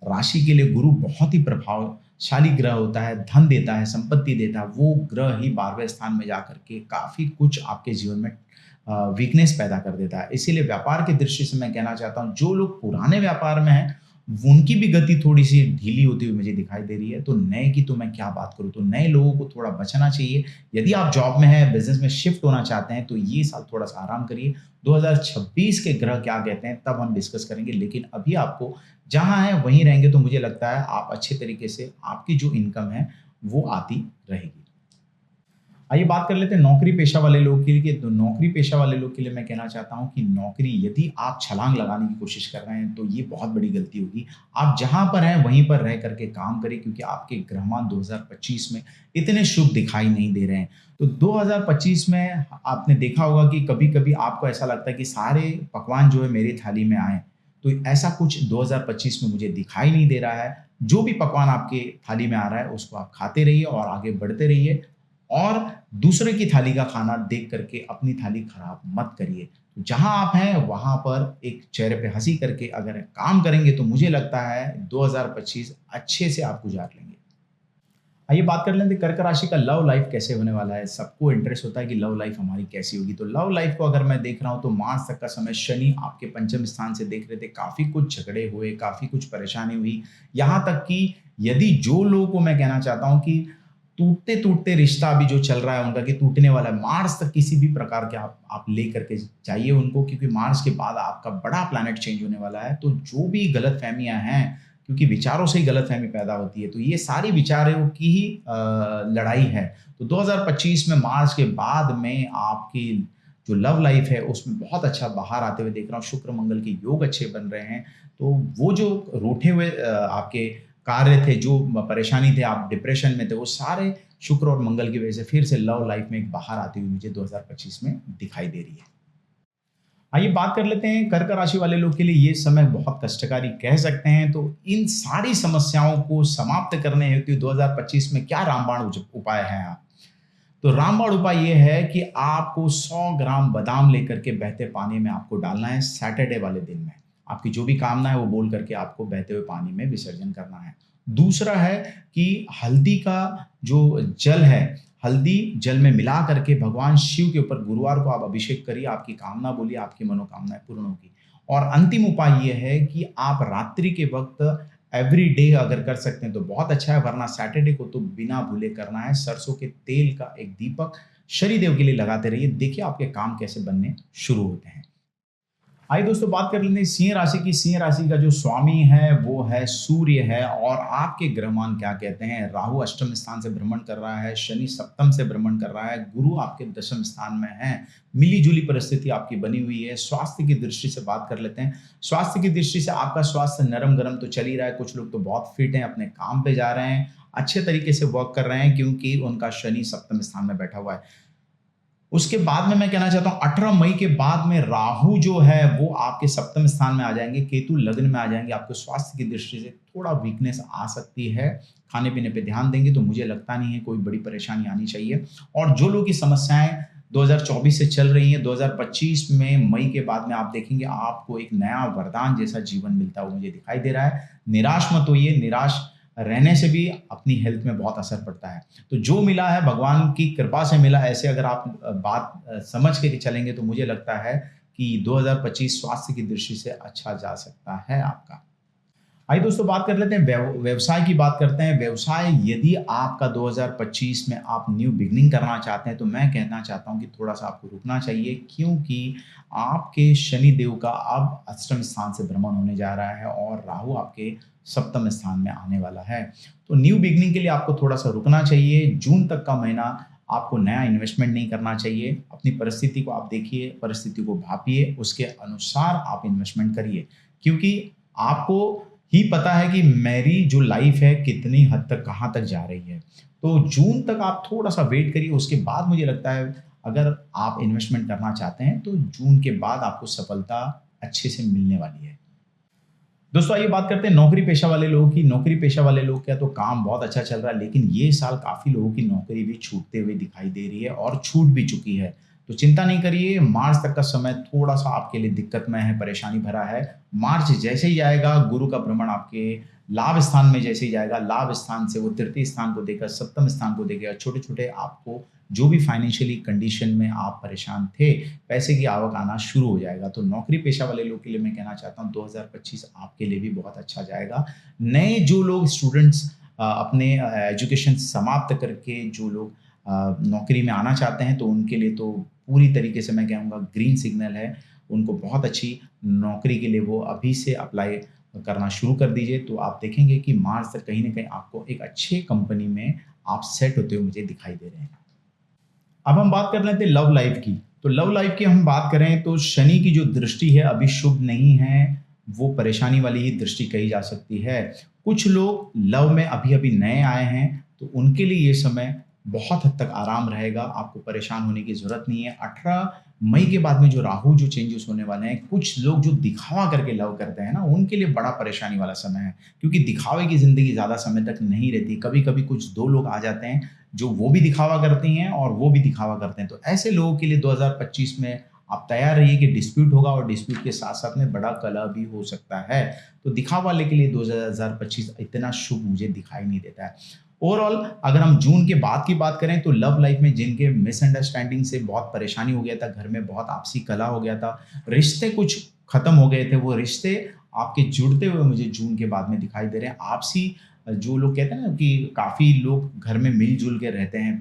राशि के लिए गुरु बहुत ही प्रभावशाली ग्रह होता है, धन देता है, संपत्ति देता है। वो ग्रह ही 12वें स्थान में जा कर के काफ़ी कुछ आपके जीवन में वीकनेस पैदा कर देता है। इसीलिए व्यापार की दृष्टि से मैं कहना चाहता हूँ, जो लोग पुराने व्यापार में हैं, उनकी भी गति थोड़ी-सी ढीली होती हुई मुझे दिखाई दे रही है। तो नए की तो मैं क्या बात करूँ, तो नए लोगों को थोड़ा बचना चाहिए। यदि आप जॉब में हैं, बिज़नेस में शिफ्ट होना चाहते हैं, तो ये साल थोड़ा-सा आराम करिए। 2026 के ग्रह क्या कहते हैं, तब हम डिस्कस करेंगे। लेकिन अभी आपको जहाँ हैं, वहीं रहेंगे तो मुझे लगता है आप अच्छे तरीके से आपकी जो इनकम है, वो आती रहेगी। आइए बात कर लेते हैं नौकरी पेशा वाले लोग के लिए। तो नौकरी पेशा वाले लोग के लिए मैं कहना चाहता हूँ कि नौकरी यदि आप छलांग लगाने की कोशिश कर रहे हैं तो ये बहुत बड़ी गलती होगी। आप जहाँ पर हैं वहीं पर रह करके काम करिए क्योंकि आपके ग्रहमान 2025 में इतने शुभ दिखाई नहीं दे रहे हैं। तो 2025 में आपने देखा होगा कि कभी-कभी आपको ऐसा लगता है कि सारे पकवान जो है मेरी थाली में आएँ। तो ऐसा कुछ 2025 में मुझे दिखाई नहीं दे रहा है। जो भी पकवान आपके थाली में आ रहा है उसको आप खाते रहिए और आगे बढ़ते रहिए और दूसरे की थाली का खाना देख करके अपनी थाली खराब मत करिए। तो जहाँ आप हैं वहाँ पर एक चेहरे पे हँसी करके अगर काम करेंगे तो मुझे लगता है 2025 अच्छे से आप गुज़ार लेंगे। आइए बात कर लेते हैं कर्क राशि का लव लाइफ कैसे होने वाला है। सबको इंटरेस्ट होता है कि लव लाइफ हमारी कैसी होगी। तो लव लाइफ को अगर मैं देख रहा हूँ तो मार्च तक का समय शनि आपके पंचम स्थान से देख रहे थे, काफ़ी कुछ झगड़े हुए, काफ़ी कुछ परेशानी हुई। यहाँ तक कि यदि जो लोगों को मैं कहना चाहता हूँ कि टूटते टूटते रिश्ता अभी जो चल रहा है उनका कि टूटने वाला है, मार्स तक किसी भी प्रकार के आप ले करके जाइए उनको, क्योंकि मार्स के बाद आपका बड़ा प्लैनेट चेंज होने वाला है। तो जो भी गलत फहमियाँ हैं, क्योंकि विचारों से ही गलत फहमी पैदा होती है, तो ये सारी विचारों की ही लड़ाई है। तो 2025 में मार्च के बाद में आपकी जो लव लाइफ है उसमें बहुत अच्छा बाहर आते हुए देख रहा हूँ। शुक्र मंगल के योग अच्छे बन रहे हैं। तो वो जो रूठे हुए आपके कार्य थे, जो परेशानी थे, आप डिप्रेशन में थे, वो सारे शुक्र और मंगल की वजह से फिर से लव लाइफ में एक बाहर आती हुई मुझे 2025 में दिखाई दे रही है। आइए बात कर लेते हैं कर्क राशि वाले लोग के लिए ये समय बहुत कष्टकारी कह सकते हैं। तो इन सारी समस्याओं को समाप्त करने हेतु 2025 में क्या रामबाण उपाय है आप? तो रामबाण उपाय ये है कि आपको 100 ग्राम बादाम लेकर के बहते पानी में आपको डालना है सैटरडे वाले दिन में। आपकी जो भी कामना है वो बोल करके आपको बहते हुए पानी में विसर्जन करना है। दूसरा है कि हल्दी का जो जल है, हल्दी जल में मिला करके भगवान शिव के ऊपर गुरुवार को आप अभिषेक करिए, आपकी कामना बोलिए, आपकी मनोकामनाएं पूर्ण होगी। और अंतिम उपाय ये है कि आप रात्रि के वक्त एवरी डे अगर कर सकते हैं तो बहुत अच्छा है, वरना सैटरडे को तो बिना भूले करना है। सरसों के तेल का एक दीपक शनिदेव के लिए लगाते रहिए, देखिए आपके काम कैसे बनने शुरू होते हैं। आइए दोस्तों बात कर लेते हैं सिंह राशि की। सिंह राशि का जो स्वामी है वो है सूर्य है, और आपके ग्रहमान क्या कहते हैं? राहु अष्टम स्थान से भ्रमण कर रहा है, शनि सप्तम से भ्रमण कर रहा है, गुरु आपके दशम स्थान में है। मिली जुली परिस्थिति आपकी बनी हुई है। स्वास्थ्य की दृष्टि से बात कर लेते हैं। स्वास्थ्य की दृष्टि से आपका स्वास्थ्य नरम गरम तो चल ही रहा है। कुछ लोग तो बहुत फिट हैं, अपने काम पे जा रहे हैं, अच्छे तरीके से वर्क कर रहे हैं, क्योंकि उनका शनि सप्तम स्थान में बैठा हुआ है। उसके बाद में मैं कहना चाहता हूँ 18 मई के बाद में राहु जो है वो आपके सप्तम स्थान में आ जाएंगे, केतु लग्न में आ जाएंगे। आपके स्वास्थ्य की दृष्टि से थोड़ा वीकनेस आ सकती है, खाने पीने पे ध्यान देंगे तो मुझे लगता नहीं है कोई बड़ी परेशानी आनी चाहिए। और जो लोग की समस्याएं 2024 से चल रही हैं, 2025 में मई के बाद में आप देखेंगे आपको एक नया वरदान जैसा जीवन मिलता हुआ मुझे दिखाई दे रहा है। निराश मत होइए, निराश रहने से भी अपनी हेल्थ में बहुत असर पड़ता है। तो जो मिला है भगवान की कृपा से मिला, ऐसे अगर आप बात समझ के चलेंगे तो मुझे लगता है कि 2025 स्वास्थ्य की दृष्टि से अच्छा जा सकता है आपका। आइए दोस्तों बात कर लेते हैं व्यवसाय की बात करते हैं। व्यवसाय यदि आपका 2025 में आप न्यू बिगनिंग करना चाहते हैं तो मैं कहना चाहता हूं कि थोड़ा सा आपको रुकना चाहिए, क्योंकि आपके शनि देव का अब अष्टम स्थान से भ्रमण होने जा रहा है और राहु आपके सप्तम स्थान में आने वाला है। तो न्यू बिगनिंग के लिए आपको थोड़ा सा रुकना चाहिए। जून तक का महीना आपको नया इन्वेस्टमेंट नहीं करना चाहिए। अपनी परिस्थिति को आप देखिए, परिस्थिति को भापिए, उसके अनुसार आप इन्वेस्टमेंट करिए, क्योंकि आपको ही पता है कि मेरी जो लाइफ है कितनी हद तक कहाँ तक जा रही है। तो जून तक आप थोड़ा सा वेट करिए, उसके बाद मुझे लगता है अगर आप इन्वेस्टमेंट करना चाहते हैं तो जून के बाद आपको सफलता अच्छे से मिलने वाली है। दोस्तों आइए बात करते हैं नौकरी पेशा वाले लोगों की। नौकरी पेशा वाले लोग क्या, तो काम बहुत अच्छा चल रहा है, लेकिन ये साल काफ़ी लोगों की नौकरी भी छूटते हुए दिखाई दे रही है और छूट भी चुकी है। तो चिंता नहीं करिए, मार्च तक का समय थोड़ा सा आपके लिए दिक्कत में है, परेशानी भरा है। मार्च जैसे ही जाएगा, गुरु का भ्रमण आपके लाभ स्थान में जैसे ही जाएगा, लाभ स्थान से वो तृतीय स्थान को देकर सप्तम स्थान को देखेगा। छोटे छोटे आपको जो भी फाइनेंशियली कंडीशन में आप परेशान थे, पैसे की आवक आना शुरू हो जाएगा। तो नौकरी पेशा वाले लोग के लिए मैं कहना चाहता हूँ 2025 आपके लिए भी बहुत अच्छा जाएगा। नए जो लोग स्टूडेंट्स अपने एजुकेशन समाप्त करके जो लोग नौकरी में आना चाहते हैं तो उनके लिए तो पूरी तरीके से मैं कहूँगा ग्रीन सिग्नल है। उनको बहुत अच्छी नौकरी के लिए वो अभी से अप्लाई करना शुरू कर दीजिए, तो आप देखेंगे कि मार्च तक कहीं न कहीं आपको एक अच्छे कंपनी में आप सेट होते हुए मुझे दिखाई दे रहे हैं। अब हम बात कर लेते हैं लव लाइफ की। तो लव लाइफ की हम बात करें तो शनि की जो दृष्टि है अभी शुभ नहीं है, वो परेशानी वाली ही दृष्टि कही जा सकती है। कुछ लोग लव में अभी-अभी नए आए हैं, तो उनके लिए ये समय बहुत हद तक आराम रहेगा, आपको परेशान होने की ज़रूरत नहीं है। 18 मई के बाद में जो राहु जो चेंजेस होने वाले हैं, कुछ लोग जो दिखावा करके लव करते हैं ना, उनके लिए बड़ा परेशानी वाला समय है, क्योंकि दिखावे की ज़िंदगी ज़्यादा समय तक नहीं रहती। कभी-कभी कुछ 2 लोग आ जाते हैं जो वो भी दिखावा करती हैं और वो भी दिखावा करते हैं। तो ऐसे लोगों के लिए 2025 में आप तैयार रहिए कि डिस्प्यूट होगा और डिस्प्यूट के साथ-साथ में बड़ा कलह भी हो सकता है। तो दिखावा वाले के लिए 2025 इतना शुभ मुझे दिखाई नहीं देता है। ओवरऑल अगर हम जून के बाद की बात करें तो लव लाइफ में जिनके मिसअंडरस्टैंडिंग से बहुत परेशानी हो गया था, घर में बहुत आपसी कलह हो गया था, रिश्ते कुछ खत्म हो गए थे, वो रिश्ते आपके जुड़ते हुए मुझे जून के बाद में दिखाई दे रहे हैं। आपसी जो लोग कहते हैं ना कि काफ़ी लोग घर में मिल-जुल के रहते हैं,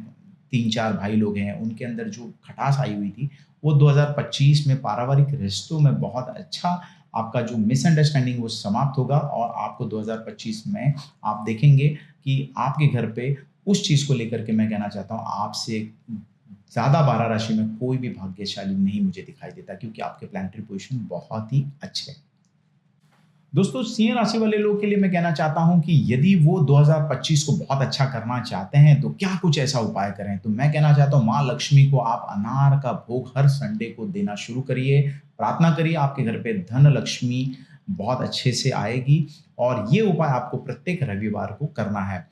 3-4 भाई लोग हैं, उनके अंदर जो खटास आई हुई थी, वो 2025 में पारिवारिक रिश्तों में बहुत अच्छा आपका जो मिसअंडरस्टैंडिंग वो समाप्त होगा और आपको 2025 में आप देखेंगे कि आपके घर पे उस चीज़ को लेकर के मैं कहना चाहता हूँ आपसे ज़्यादा 12 राशि में कोई भी भाग्यशाली नहीं मुझे दिखाई देता क्योंकि आपके प्लैनेटरी पोज़ीशन बहुत ही अच्छे हैं। दोस्तों सिंह राशि वाले लोग के लिए मैं कहना चाहता हूं कि यदि वो 2025 को बहुत अच्छा करना चाहते हैं तो क्या कुछ ऐसा उपाय करें। तो मैं कहना चाहता हूं माँ लक्ष्मी को आप अनार का भोग हर संडे को देना शुरू करिए। प्रार्थना करिए आपके घर पे धन लक्ष्मी बहुत अच्छे से आएगी और ये उपाय आपको प्रत्येक रविवार को करना है।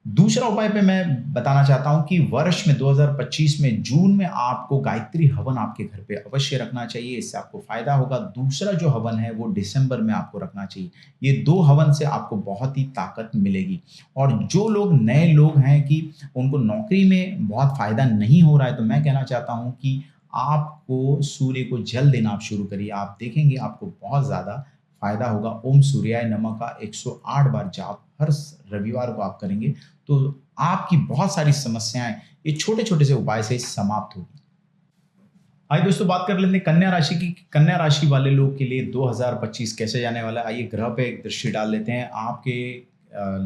दूसरा उपाय पे मैं बताना चाहता हूँ कि वर्ष में 2025 में जून में आपको गायत्री हवन आपके घर पे अवश्य रखना चाहिए, इससे आपको फ़ायदा होगा। दूसरा जो हवन है वो दिसंबर में आपको रखना चाहिए। ये 2 हवन से आपको बहुत ही ताकत मिलेगी और जो लोग नए लोग हैं कि उनको नौकरी में बहुत फ़ायदा नहीं हो रहा है, तो मैं कहना चाहता हूँ कि आपको सूर्य को जल देना आप शुरू करिए। आप देखेंगे आपको बहुत ज़्यादा फ़ायदा होगा। ओम सूर्याय नमः का 108 बार जाप हर रविवार को आप करेंगे तो आपकी बहुत सारी समस्याएं ये छोटे-छोटे से उपाय से समाप्त होगी। आइए दोस्तों बात कर लेते हैं कन्या राशि की। कन्या राशि वाले लोग के लिए 2025 कैसे जाने वाला है। आइए ग्रह पे एक दृष्टि डाल लेते हैं। आपके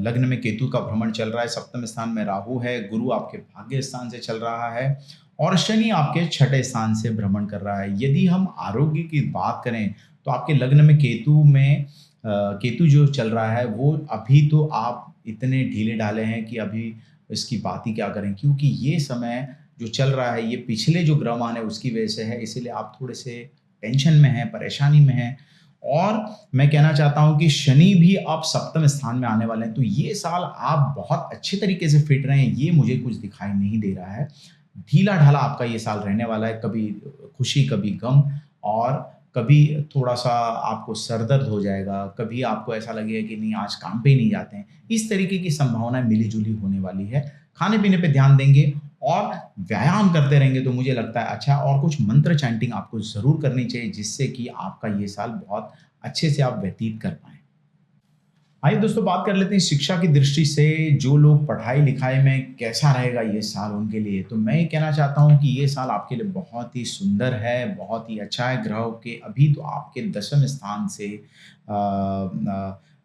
लग्न में केतु का भ्रमण चल रहा है, सप्तम स्थान में राहु है, गुरु आपके भाग्य स्थान से चल रहा है और शनि आपके छठे स्थान से भ्रमण कर रहा है। यदि हम आरोग्य की बात करें तो आपके लग्न में केतु जो चल रहा है वो अभी तो आप इतने ढीले-ढाले हैं कि अभी इसकी बात ही क्या करें क्योंकि ये समय जो चल रहा है ये पिछले जो ग्रहमान है उसकी वजह से है, इसीलिए आप थोड़े से टेंशन में हैं, परेशानी में हैं और मैं कहना चाहता हूँ कि शनि भी अब सप्तम स्थान में आने वाले हैं, तो ये साल आप बहुत अच्छे तरीके से फिट रहें, ये मुझे कुछ दिखाई नहीं दे रहा है। ढीला-ढाला आपका ये साल रहने वाला है, कभी खुशी, कभी गम और कभी थोड़ा-सा आपको सर दर्द हो जाएगा, कभी आपको ऐसा लगेगा कि नहीं आज काम पे ही नहीं जाते हैं। इस तरीके की संभावनाएँ मिली-जुली होने वाली है। खाने-पीने पे ध्यान देंगे और व्यायाम करते रहेंगे तो मुझे लगता है अच्छा और कुछ मंत्र चैंटिंग आपको ज़रूर करनी चाहिए जिससे कि आपका ये साल बहुत अच्छे से आप व्यतीत कर पाएँ। आइए दोस्तों बात कर लेते हैं शिक्षा की दृष्टि से जो लोग पढ़ाई-लिखाई में कैसा रहेगा ये साल उनके लिए। तो मैं ये कहना चाहता हूँ कि ये साल आपके लिए बहुत ही सुंदर है, बहुत ही अच्छा है। ग्रहों के अभी तो आपके दशम स्थान से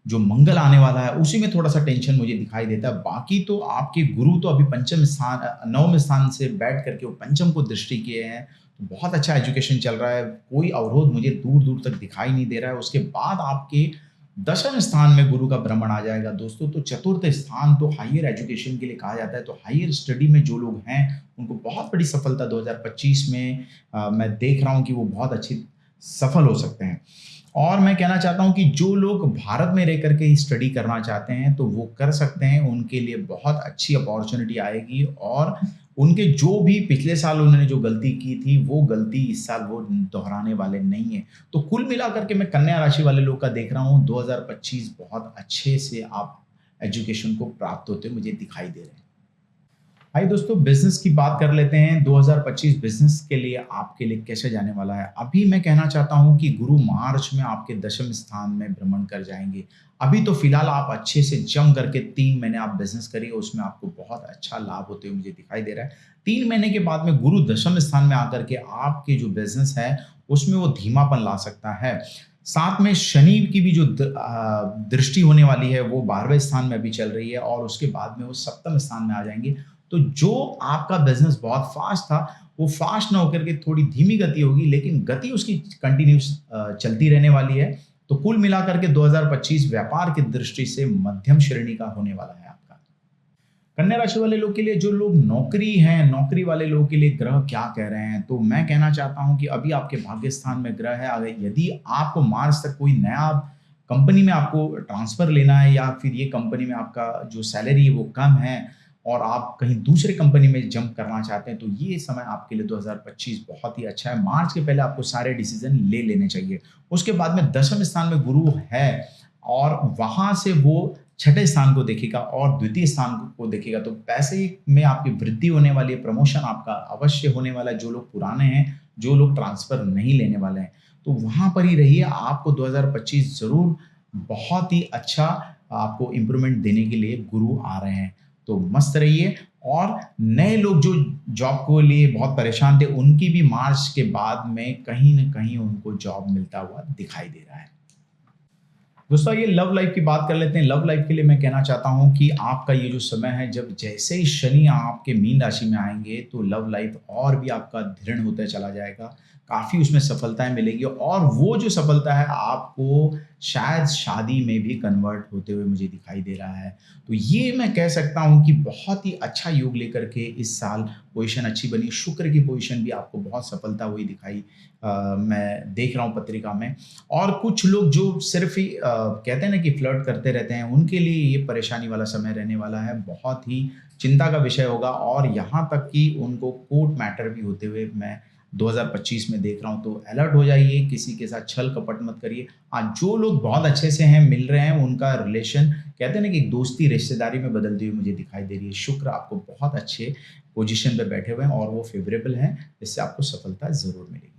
जो मंगल आने वाला है उसी में थोड़ा-सा टेंशन मुझे दिखाई देता है। बाकी तो आपके गुरु तो अभी पंचम स्थान नवम स्थान से बैठ कर के वो पंचम को दृष्टि किए हैं। तो बहुत अच्छा एजुकेशन चल रहा है, कोई अवरोध मुझे दूर-दूर तक दिखाई नहीं दे रहा है। उसके बाद आपके दशम स्थान में गुरु का भ्रमण आ जाएगा दोस्तों, तो चतुर्थ स्थान तो हायर एजुकेशन के लिए कहा जाता है, तो हायर स्टडी में जो लोग हैं उनको बहुत बड़ी सफलता 2025 में मैं देख रहा हूँ कि वो बहुत अच्छी सफल हो सकते हैं। और मैं कहना चाहता हूँ कि जो लोग भारत में रह करके ही स्टडी करना चाहते हैं तो वो कर सकते हैं, उनके लिए बहुत अच्छी अपॉर्चुनिटी आएगी और उनके जो भी पिछले साल उन्होंने जो गलती की थी वो गलती इस साल वो दोहराने वाले नहीं है। तो कुल मिलाकर के मैं कन्या राशि वाले लोग का देख रहा हूँ 2025 बहुत अच्छे से आप एजुकेशन को प्राप्त होते मुझे दिखाई दे रहे हैं। आइए दोस्तों बिजनेस की बात कर लेते हैं। 2025 बिजनेस के लिए आपके लिए कैसे जाने वाला है। अभी मैं कहना चाहता हूं कि गुरु मार्च में आपके दशम स्थान में भ्रमण कर जाएंगे। अभी तो फिलहाल आप अच्छे से जम करके 3 महीने आप बिजनेस करिए, उसमें आपको बहुत अच्छा लाभ होते हुए मुझे दिखाई दे रहा है। 3 महीने के बाद में गुरु दशम स्थान में आकर के आपके जो बिजनेस है उसमें वो धीमापन ला सकता है। साथ में शनि की भी जो दृष्टि होने वाली है वो 12वें स्थान में अभी चल रही है और उसके बाद में वो सप्तम स्थान में आ जाएंगे। तो जो आपका बिजनेस बहुत फास्ट था वो फास्ट ना होकर के थोड़ी धीमी गति होगी, लेकिन गति उसकी कंटिन्यूस चलती रहने वाली है। तो कुल मिलाकर के 2025 व्यापार की दृष्टि से मध्यम श्रेणी का होने वाला है आपका। कन्या राशि वाले लोग के लिए जो लोग नौकरी हैं, नौकरी वाले लोगों के लिए ग्रह क्या कह रहे हैं, तो मैं कहना चाहता हूं कि अभी आपके भाग्य स्थान में ग्रह है। अगर यदि आपको मार्च तक कोई नया कंपनी में आपको ट्रांसफर लेना है या फिर ये कंपनी में आपका जो सैलरी है वो कम है और आप कहीं दूसरे कंपनी में जंप करना चाहते हैं तो ये समय आपके लिए 2025 बहुत ही अच्छा है। मार्च के पहले आपको सारे डिसीजन ले लेने चाहिए। उसके बाद में दशम स्थान में गुरु है और वहां से वो छठे स्थान को देखेगा और द्वितीय स्थान को देखेगा, तो पैसे में आपकी वृद्धि होने वाली है, प्रमोशन आपका अवश्य होने वाला है। जो लोग पुराने हैं, जो लोग ट्रांसफर नहीं लेने वाले हैं, तो वहाँ पर ही रहिए। आपको 2025 ज़रूर बहुत ही अच्छा आपको इम्प्रूवमेंट देने के लिए गुरु आ रहे हैं। तो मस्त रहिए। और नए लोग जो जॉब को लिए बहुत परेशान थे, उनकी भी मार्च के बाद में कहीं न कहीं उनको जॉब मिलता हुआ दिखाई दे रहा है। दोस्तों ये लव लाइफ की बात कर लेते हैं। लव लाइफ के लिए मैं कहना चाहता हूँ कि आपका ये जो समय है, जब जैसे ही शनि आपके मीन राशि में आएँगे तो लव लाइफ और भी आपका दृढ़ होता चला जाएगा। काफ़ी उसमें सफलताएँ मिलेगी और वो जो सफलता है आपको शायद शादी में भी कन्वर्ट होते हुए मुझे दिखाई दे रहा है। तो ये मैं कह सकता हूँ कि बहुत ही अच्छा योग लेकर के इस साल पोज़ीशन अच्छी बनी। शुक्र की पोज़ीशन भी आपको बहुत सफलता हुई दिखाई मैं देख रहा हूँ पत्रिका में। और कुछ लोग जो सिर्फ़ ही कहते हैं ना कि फ्लर्ट करते रहते हैं, उनके लिए ये परेशानी वाला समय रहने वाला है। बहुत ही चिंता का विषय होगा और यहाँ तक कि उनको कोर्ट मैटर भी होते हुए मैं 2025 में देख रहा हूँ। तो अलर्ट हो जाइए, किसी के साथ छल-कपट मत करिए। हाँ, जो लोग बहुत अच्छे से हैं, मिल रहे हैं, उनका रिलेशन कहते हैं ना कि एक दोस्ती रिश्तेदारी में बदलती हुई मुझे दिखाई दे रही है। शुक्र आपको बहुत अच्छे पोज़ीशन पे बैठे हुए हैं और वो फ़ेवरेबल हैं, इससे आपको सफलता ज़रूर मिलेगी।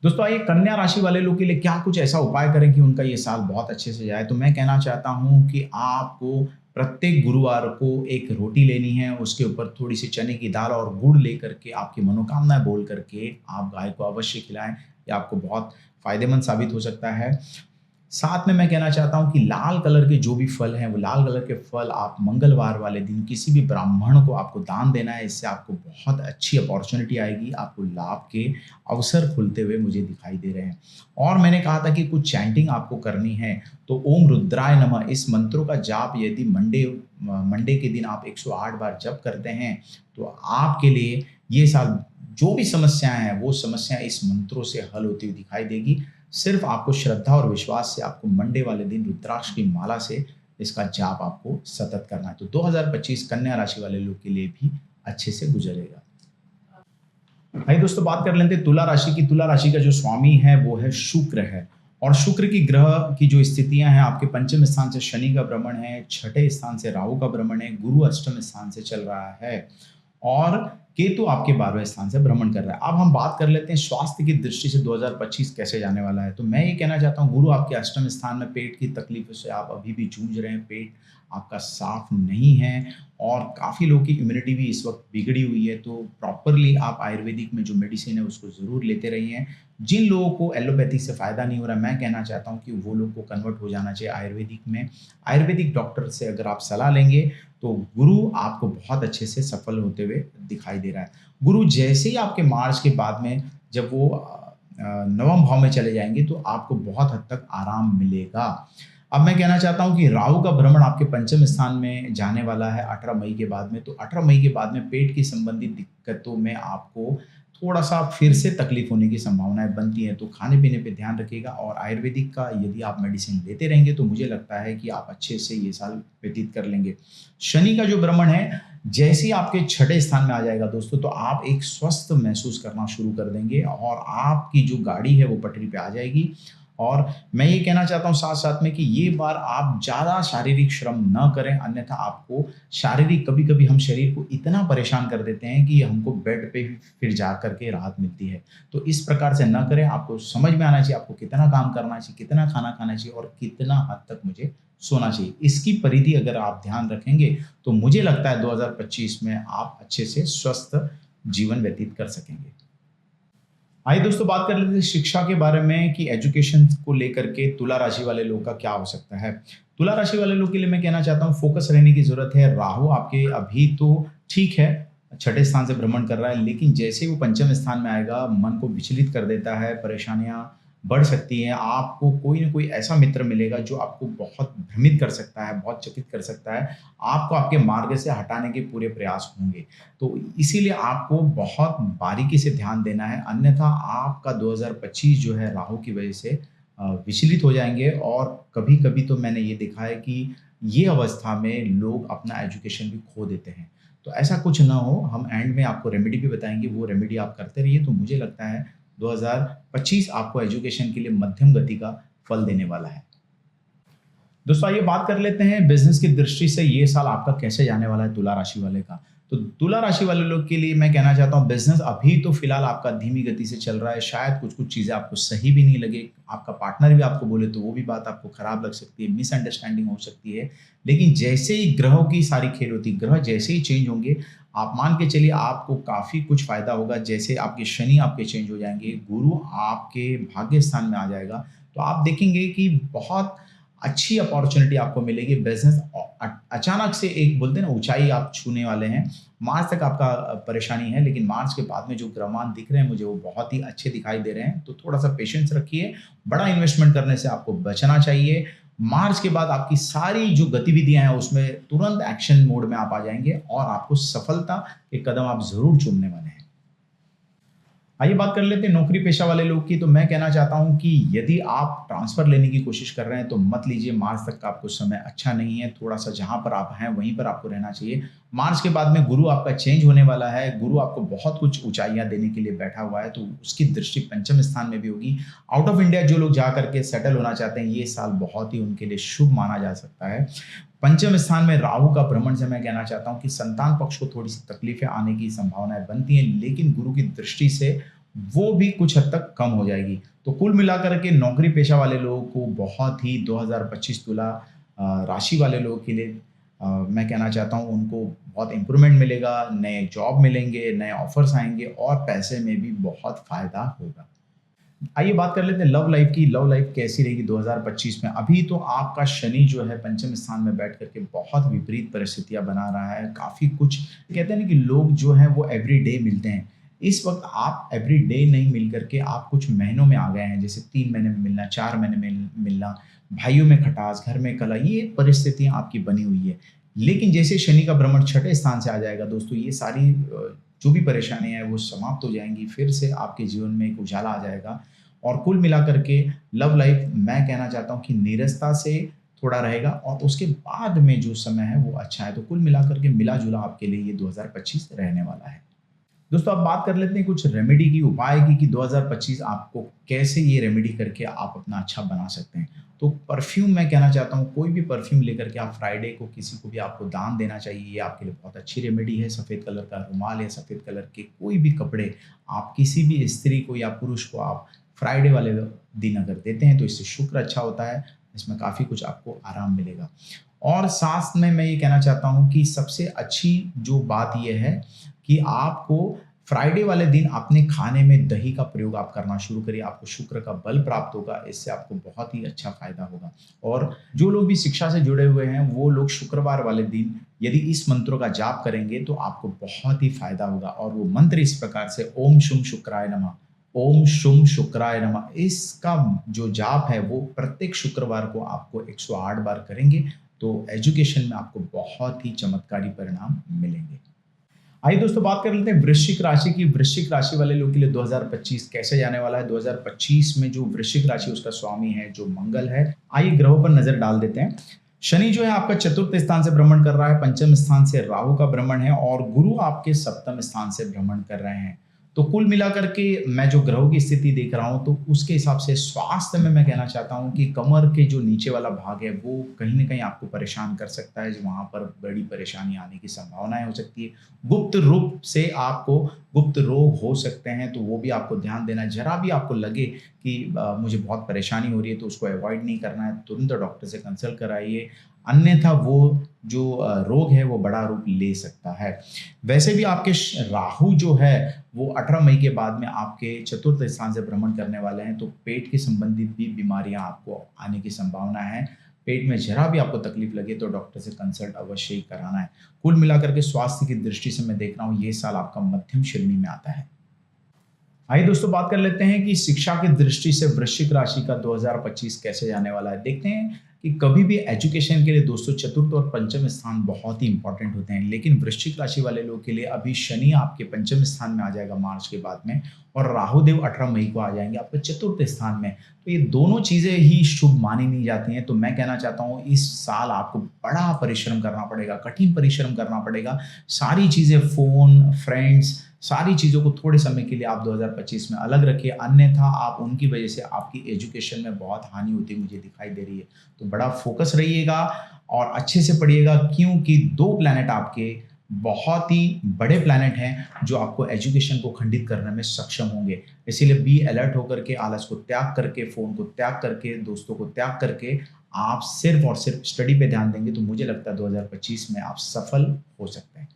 दोस्तों आइए कन्या राशि वाले लोग के लिए क्या कुछ ऐसा उपाय करें कि उनका ये साल बहुत अच्छे से जाए। तो मैं कहना चाहता हूँ कि आपको प्रत्येक गुरुवार को एक रोटी लेनी है, उसके ऊपर थोड़ी सी चने की दाल और गुड़ लेकर के आपकी मनोकामनाएं बोल करके आप गाय को अवश्य खिलाएं। ये आपको बहुत फायदेमंद साबित हो सकता है। साथ में मैं कहना चाहता हूँ कि लाल कलर के जो भी फल हैं, वो लाल कलर के फल आप मंगलवार वाले दिन किसी भी ब्राह्मण को आपको दान देना है। इससे आपको बहुत अच्छी अपॉर्च्युनिटी आएगी, आपको लाभ के अवसर खुलते हुए मुझे दिखाई दे रहे हैं। और मैंने कहा था कि कुछ चैंटिंग आपको करनी है, तो ओम रुद्राय नमः इस मंत्रों का जाप यदि मंडे के दिन आप 108 बार जप करते हैं, तो आपके लिए ये साल जो भी समस्याएँ हैं, वो समस्या इस मंत्रों से हल होती हुई दिखाई देगी। सिर्फ आपको श्रद्धा और विश्वास से आपको मंडे वाले दिन रुद्राक्ष की माला से इसका जाप आपको सतत करना है। तो 2025 कन्या राशि वाले लोग के लिए भी अच्छे से गुजरेगा। आइए दोस्तों बात कर लेते हैं तुला राशि की। तुला राशि का जो स्वामी है वो है शुक्र है। और शुक्र की ग्रह की जो स्थितियां हैं, आपके पंचम स्थान से शनि का भ्रमण है, छठे स्थान से राहु का भ्रमण है, गुरु अष्टम स्थान से चल रहा है और केतु आपके 12वें स्थान से भ्रमण कर रहा है। अब हम बात कर लेते हैं स्वास्थ्य की दृष्टि से 2025 कैसे जाने वाला है। तो मैं ये कहना चाहता हूँ, गुरु आपके अष्टम स्थान में, पेट की तकलीफों से आप अभी भी जूझ रहे हैं, पेट आपका साफ नहीं है और काफ़ी लोगों की इम्यूनिटी भी इस वक्त बिगड़ी हुई है। तो प्रॉपरली आप आयुर्वेदिक में जो मेडिसिन है उसको ज़रूर लेते रहिए। जिन लोगों को एलोपैथी से फ़ायदा नहीं हो रहा, मैं कहना चाहता हूँ कि वो लोग को कन्वर्ट हो जाना चाहिए आयुर्वेदिक में। आयुर्वेदिक डॉक्टर से अगर आप सलाह लेंगे तो गुरु आपको बहुत अच्छे से सफल होते हुए दिखाई दे रहा है। गुरु जैसे ही आपके मार्च के बाद में जब वो नवम भाव में चले जाएँगे तो आपको बहुत हद तक आराम मिलेगा। अब मैं कहना चाहता हूँ कि राहु का भ्रमण आपके पंचम स्थान में जाने वाला है 18 मई के बाद में। तो 18 मई के बाद में पेट की संबंधित दिक्कतों में आपको थोड़ा-सा फिर से तकलीफ होने की संभावनाएँ बनती हैं। तो खाने-पीने पे ध्यान रखिएगा और आयुर्वेदिक का यदि आप मेडिसिन लेते रहेंगे तो मुझे लगता है कि आप अच्छे से ये साल व्यतीत कर लेंगे। शनि का जो भ्रमण है, जैसे ही आपके छठे स्थान में आ जाएगा दोस्तों, तो आप एक स्वस्थ महसूस करना शुरू कर देंगे और आपकी जो गाड़ी है वो पटरी पे आ जाएगी। और मैं ये कहना चाहता हूँ साथ-साथ में कि ये बार आप ज़्यादा शारीरिक श्रम ना करें, अन्यथा आपको शारीरिक कभी-कभी हम शरीर को इतना परेशान कर देते हैं कि हमको बेड पे भी फिर जा कर के राहत मिलती है। तो इस प्रकार से ना करें, आपको समझ में आना चाहिए आपको कितना काम करना चाहिए, कितना खाना खाना चाहिए और कितना हद तक मुझे सोना चाहिए। इसकी परिधि अगर आप ध्यान रखेंगे, तो मुझे लगता है 2025 में आप अच्छे से स्वस्थ जीवन व्यतीत कर सकेंगे। आइए दोस्तों बात कर लेते हैं शिक्षा के बारे में कि एजुकेशन को लेकर के तुला राशि वाले लोग का क्या हो सकता है। तुला राशि वाले लोग के लिए मैं कहना चाहता हूँ फोकस रहने की ज़रूरत है। राहु आपके अभी तो ठीक है, छठे स्थान से भ्रमण कर रहा है, लेकिन जैसे ही वो पंचम स्थान में आएगा मन को विचलित कर देता है, परेशानियाँ बढ़ सकती हैं। आपको कोई न कोई ऐसा मित्र मिलेगा जो आपको बहुत भ्रमित कर सकता है, बहुत चकित कर सकता है। आपको आपके मार्ग से हटाने के पूरे प्रयास होंगे। तो इसीलिए आपको बहुत बारीकी से ध्यान देना है, अन्यथा आपका 2025 जो है राहु की वजह से विचलित हो जाएँगे और कभी-कभी तो मैंने ये देखा है कि ये अवस्था में लोग अपना एजुकेशन भी खो देते हैं। तो ऐसा कुछ ना हो, हम एंड में आपको रेमेडी भी बताएँगे, वो रेमेडी आप करते रहिए। तो मुझे लगता है 2025 आपको एजुकेशन के लिए मध्यम गति का फल देने वाला है। दोस्तों आइए बात कर लेते हैं बिजनेस की दृष्टि से ये साल आपका कैसे जाने वाला है तुला राशि वाले का। तो तुला राशि वाले लोग के लिए मैं कहना चाहता हूँ बिज़नेस अभी तो फिलहाल आपका धीमी गति से चल रहा है, शायद कुछ-कुछ चीज़ें आपको सही भी नहीं लगे, आपका पार्टनर भी आपको बोले तो वो भी बात आपको खराब लग सकती है, मिसअंडरस्टैंडिंग हो सकती है। लेकिन जैसे ही ग्रहों की सारी खेल होती है, ग्रह जैसे ही चेंज होंगे, आप मान के चलिए आपको काफ़ी कुछ फ़ायदा होगा। जैसे आपके शनि आपके चेंज हो जाएँगे, गुरु आपके भाग्य स्थान में आ जाएगा, तो आप देखेंगे कि बहुत अच्छी अपॉर्च्युनिटी आपको मिलेगी। बिज़नेस अचानक से एक बोलते हैं ना ऊँचाई आप छूने वाले हैं। मार्च तक आपका परेशानी है, लेकिन मार्च के बाद में जो ग्रहमान दिख रहे हैं मुझे वो बहुत ही अच्छे दिखाई दे रहे हैं। तो थोड़ा-सा पेशेंस रखिए, बड़ा इन्वेस्टमेंट करने से आपको बचना चाहिए। मार्च के बाद आपकी सारी जो गतिविधियाँ हैं उसमें तुरंत एक्शन मोड में आप आ जाएँगे और आपको सफलता के कदम आप ज़रूर चूमने वाले हैं। आइए बात कर लेते हैं नौकरी पेशा वाले लोग की। तो मैं कहना चाहता हूँ कि यदि आप ट्रांसफ़र लेने की कोशिश कर रहे हैं तो मत लीजिए, मार्च तक का आपको समय अच्छा नहीं है, थोड़ा-सा जहाँ पर आप हैं वहीं पर आपको रहना चाहिए। मार्च के बाद में गुरु आपका चेंज होने वाला है, गुरु आपको बहुत कुछ ऊँचाइयाँ देने के लिए बैठा हुआ है, तो उसकी दृष्टि पंचम स्थान में भी होगी। आउट ऑफ इंडिया जो लोग जा कर के सेटल होना चाहते हैं, ये साल बहुत ही उनके लिए शुभ माना जा सकता है। पंचम स्थान में राहु का भ्रमण से मैं कहना चाहता हूँ कि संतान पक्ष को थोड़ी-सी तकलीफ़ें आने की संभावनाएँ बनती हैं, लेकिन गुरु की दृष्टि से वो भी कुछ हद तक कम हो जाएगी। तो कुल मिलाकर के नौकरी पेशा वाले लोगों को बहुत ही 2025 तुला राशि वाले लोगों के लिए मैं कहना चाहता हूँ उनको बहुत इम्प्रूवमेंट मिलेगा, नए जॉब मिलेंगे, नए ऑफ़र्स आएँगे और पैसे में भी बहुत फ़ायदा होगा। आइए बात कर लेते हैं लव लाइफ की। लव लाइफ कैसी रहेगी 2025 में? अभी तो आपका शनि जो है पंचम स्थान में बैठ कर के बहुत विपरीत परिस्थितियाँ बना रहा है। काफ़ी कुछ कहते हैं ना कि लोग जो हैं वो एवरीडे मिलते हैं। इस वक़्त आप एवरीडे नहीं मिल कर के आप कुछ महीनों में आ गए हैं। जैसे 3 महीने में मिलना, 4 महीने में मिलना, भाइयों में खटास, घर में कलह, ये परिस्थितियाँ आपकी बनी हुई है। लेकिन जैसे शनि का भ्रमण छठे स्थान से आ जाएगा दोस्तों, ये सारी जो भी परेशानियाँ हैं वो समाप्त हो जाएँगी। फिर से आपके जीवन में एक उजाला आ जाएगा। और कुल मिलाकर के लव लाइफ मैं कहना चाहता हूँ कि नीरसता से थोड़ा रहेगा और उसके बाद में जो समय है वो अच्छा है। तो कुल मिलाकर के मिला-जुला आपके लिए ये 2025 रहने वाला है। दोस्तों अब बात कर लेते हैं कुछ रेमेडी की, उपाय की कि 2025 आपको कैसे ये रेमेडी करके आप अपना अच्छा बना सकते हैं। तो परफ्यूम मैं कहना चाहता हूँ, कोई भी परफ्यूम लेकर के आप फ्राइडे को किसी को भी आपको दान देना चाहिए, ये आपके लिए बहुत अच्छी रेमेडी है। सफ़ेद कलर का रुमाल या सफ़ेद कलर के कोई भी कपड़े आप किसी भी स्त्री को या पुरुष को आप फ्राइडे वाले दिन अगर देते हैं तो इससे शुक्र अच्छा होता है, इसमें काफ़ी कुछ आपको आराम मिलेगा। और साथ में मैं ये कहना चाहता हूँ कि सबसे अच्छी जो बात ये है कि आपको फ्राइडे वाले दिन अपने खाने में दही का प्रयोग आप करना शुरू करिए, आपको शुक्र का बल प्राप्त होगा, इससे आपको बहुत ही अच्छा फ़ायदा होगा। और जो लोग भी शिक्षा से जुड़े हुए हैं, वो लोग शुक्रवार वाले दिन यदि इस मंत्रों का जाप करेंगे, तो आपको बहुत ही फ़ायदा होगा और वो मंत्र इस प्रकार से ओम शुम शुक्राय नमः, ओम शुम शुक्राय नमः। इसका जो जाप है, वो प्रत्येक शुक्रवार को आपको 108 बार करेंगे, तो एजुकेशन में आपको बहुत ही चमत्कारी परिणाम मिलेंगे। आइए दोस्तों बात कर लेते हैं वृश्चिक राशि की। वृश्चिक राशि वाले लोगों के लिए 2025 कैसे जाने वाला है? 2025 में जो वृश्चिक राशि उसका स्वामी है जो मंगल है। आइए ग्रहों पर नजर डाल देते हैं। शनि जो है आपका चतुर्थ स्थान से भ्रमण कर रहा है, पंचम स्थान से राहु का भ्रमण है और गुरु आपके सप्तम स्थान से भ्रमण कर रहे हैं। तो कुल मिलाकर के मैं जो ग्रहों की स्थिति देख रहा हूं तो उसके हिसाब से स्वास्थ्य में मैं कहना चाहता हूं कि कमर के जो नीचे वाला भाग है वो कहीं ना कहीं आपको परेशान कर सकता है, वहां पर बड़ी परेशानी आने की संभावनाएं हो सकती है। गुप्त रूप से आपको गुप्त रोग हो सकते हैं, तो वो भी आपको ध्यान देना है। जरा भी आपको लगे कि मुझे बहुत परेशानी हो रही है तो उसको अवॉइड नहीं करना है, तुरंत डॉक्टर से कंसल्ट कराइए, अन्यथा वो जो रोग है वो बड़ा रूप ले सकता है। वैसे भी आपके राहु जो है वो 18 मई के बाद में आपके चतुर्थ स्थान से भ्रमण करने वाले हैं, तो पेट के संबंधित भी बीमारियां आपको आने की संभावना है। पेट में जरा भी आपको तकलीफ लगे तो डॉक्टर से कंसल्ट अवश्य ही कराना है। कुल मिलाकर के स्वास्थ्य की दृष्टि से मैं देख रहा हूँ ये साल आपका मध्यम श्रेणी में आता है। आइए दोस्तों बात कर लेते हैं कि शिक्षा की दृष्टि से वृश्चिक राशि का 2025 कैसे जाने वाला है। देखते हैं कि कभी भी एजुकेशन के लिए दोस्तों चतुर्थ और पंचम स्थान बहुत ही इंपॉर्टेंट होते हैं, लेकिन वृश्चिक राशि वाले लोग के लिए अभी शनि आपके पंचम स्थान में आ जाएगा मार्च के बाद में और राहुदेव 18 मई को आ जाएंगे आपके चतुर्थ स्थान में। तो ये दोनों चीजें ही शुभ मानी नहीं जाती हैं। तो मैं कहना चाहता हूँ इस साल आपको बड़ा परिश्रम करना पड़ेगा, कठिन परिश्रम करना पड़ेगा। सारी चीजें, फोन, फ्रेंड्स, सारी चीज़ों को थोड़े समय के लिए आप 2025 में अलग रखिए, अन्यथा आप उनकी वजह से आपकी एजुकेशन में बहुत हानि होती मुझे दिखाई दे रही है। तो बड़ा फोकस रहिएगा और अच्छे से पढ़िएगा, क्योंकि 2 प्लैनेट आपके बहुत ही बड़े प्लैनेट हैं जो आपको एजुकेशन को खंडित करने में सक्षम होंगे। इसीलिए बी अलर्ट होकर के, आलस को त्याग करके, फ़ोन को त्याग करके, दोस्तों को त्याग करके आप सिर्फ़ और सिर्फ़ स्टडी पे ध्यान देंगे तो मुझे लगता है 2025 में आप सफल हो सकते हैं।